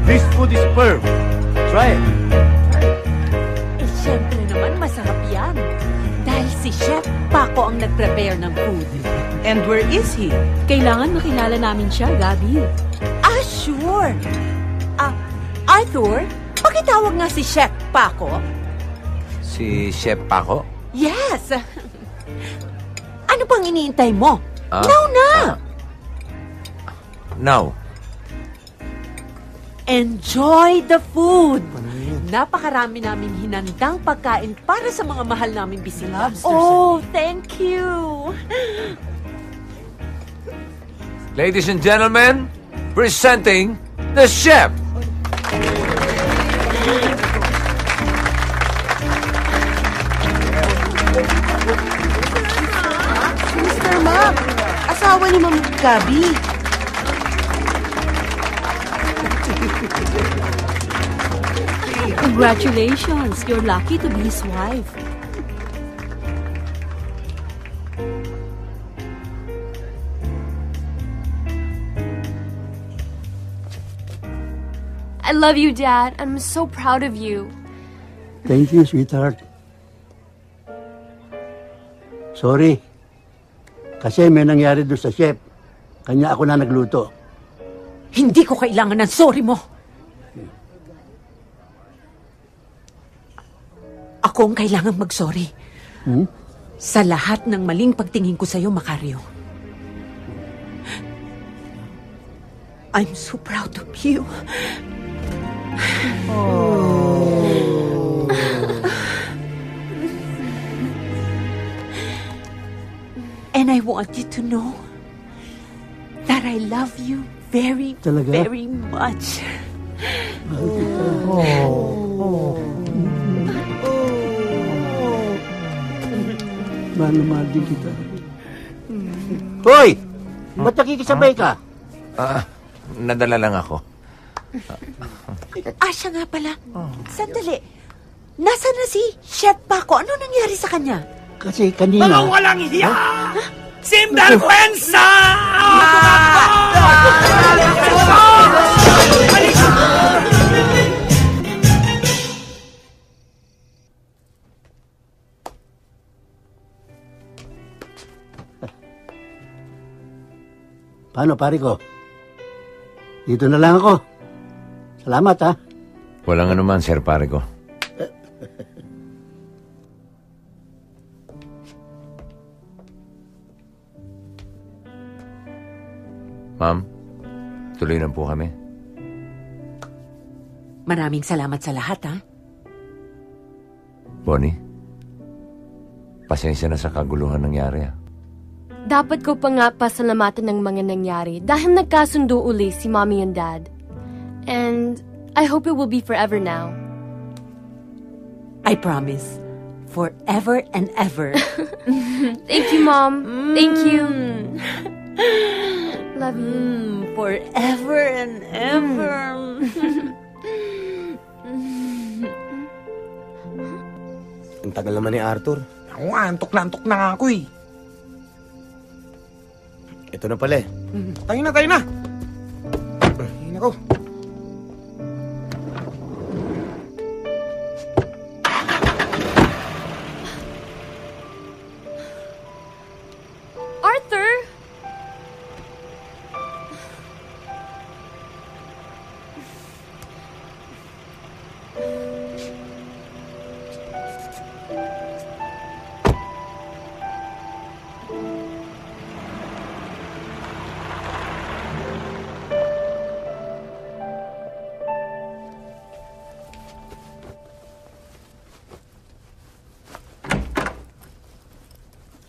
This food is superb. Try it. Siyempre naman, masarap yan. Dahil si Chef Paco ang nag-prepare ng food. And where is he? Kailangan makilala namin siya, Gabi. Sure. Arthur, pakitawag nga si Chef Paco. Si Chef Paco? Yes. Ano pang iniintay mo? Now na! Now. Enjoy the food! Napakarami namin hinandang pagkain para sa mga mahal naming bisita. Thank you! Ladies and gentlemen, presenting the chef! Mr. Mac, asawa ni Ma'am Gabi. Congratulations! You're lucky to be his wife. I love you, Dad. I'm so proud of you. Thank you, sweetheart. Sorry. Kasi may nangyari doon sa chef. Kanya ako na nagluto. Hindi ko kailangan ng sorry mo. Ako ang kailangang mag-sorry. Sa lahat ng maling pagtingin ko sa'yo, Macario. I'm so proud of you. And I want you to know that I love you very, Talaga? very much. Mahal na mahal din kita. Hoy! Ba't nakikisabay ka? Nadala lang ako. Siya nga pala. Sandali. Nasaan na si Chef Paco? Ano nangyari sa kanya? Kasi kanina... Mga walang hiya! Sinvergüenza! Paano, pare ko? Dito na lang ako. Salamat, ha? Walang anuman, Sir Pare ko. Ma'am, tuloy na po kami. Maraming salamat sa lahat, ha? Bonnie, pasensya na sa kaguluhan nangyari, ha? Dapat ko pa nga pasalamatan ng mga nangyari dahil nagkasundo uli si Mommy and Dad. And I hope it will be forever now. I promise. Forever and ever. Thank you, Mom. Thank you. Love you. Forever and ever. Ang tagal naman ni Arthur. Ako nga, antok na nga ako eh. Ito na pala eh. Tayo na. Ay, nako. Arthur!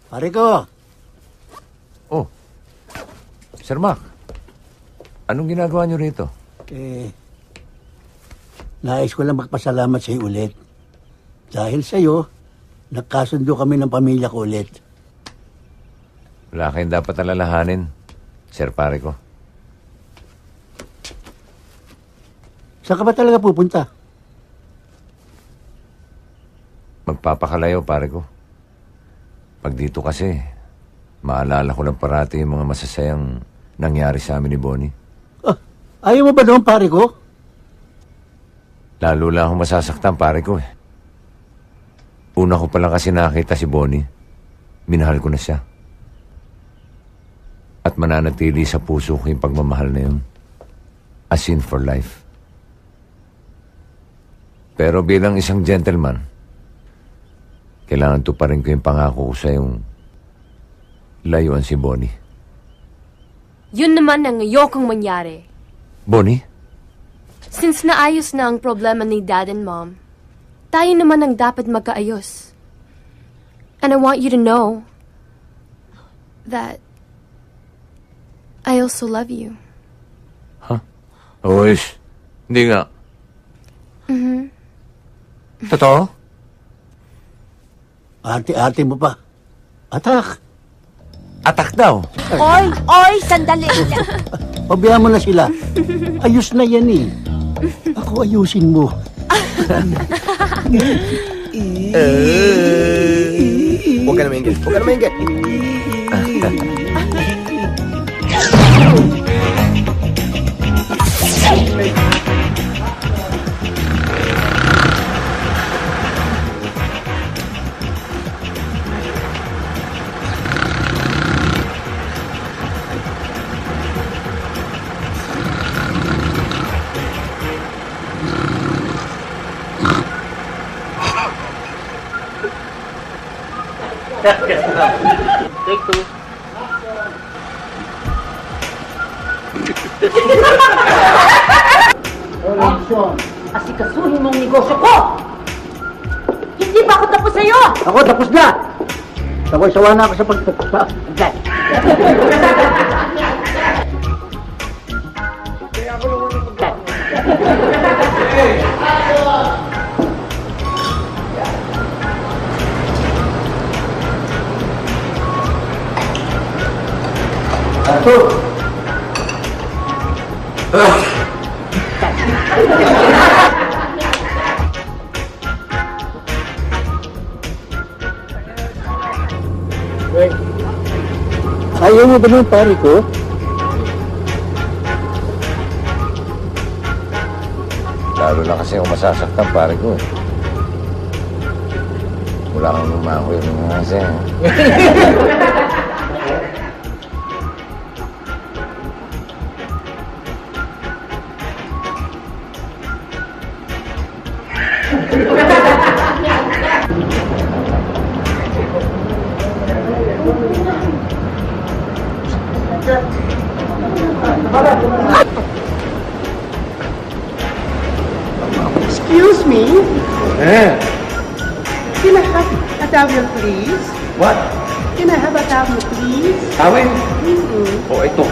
Pare ko! Oh, Sir Mac, anong ginagawa niyo rito? Nais ko lang magpasalamat sa iyo ulit. Dahil sa iyo, nagkasundo kami ng pamilya ko ulit. Wala kayong dapat alalahanin, Sir Pare ko. Saan ka ba talaga pupunta? Magpapakalayo, pare ko. Pag dito kasi, maalala ko lang parati yung mga masasayang nangyari sa amin ni Bonnie. Ayaw mo ba doon, pare ko? Lalo lang akong masasaktan, pare ko eh. Una ko pa lang kasi nakita si Bonnie. Minahal ko na siya. At mananatili sa puso ko yung pagmamahal na yun. As in for life. Pero bilang isang gentleman, kailangan tuparin ko yung pangako ko sa yung layuan si Bonnie. Yun naman ang ayokong mangyari. Bonnie? Since naayos na ang problema ni Dad and Mom, tayo naman ang dapat magkaayos. And I want you to know that I also love you. Oish, hindi nga. Totoo? Ate-ate mo pa. Atak! Atak daw? Oy, sandali. Pabayaan mo na sila. Ayos na yan eh. Ako ayusin mo. Huwag ka na maingit. Huwag ka na maingit. Take two. Action! Asikasuhin mong negosyo ko! Hindi pa ako tapos sa'yo! Ako tapos na! Sawa-sawa na ako sa pagtatapa. Arthur! Ayaw mo ba ng pare ko? Lalo na kasi ako masasaktan, pare ko. Wala kang lumakoy ng mga kasi. Excuse me? Can I have a towel, please? What? Can I have a towel, please? Tawin? O, ito.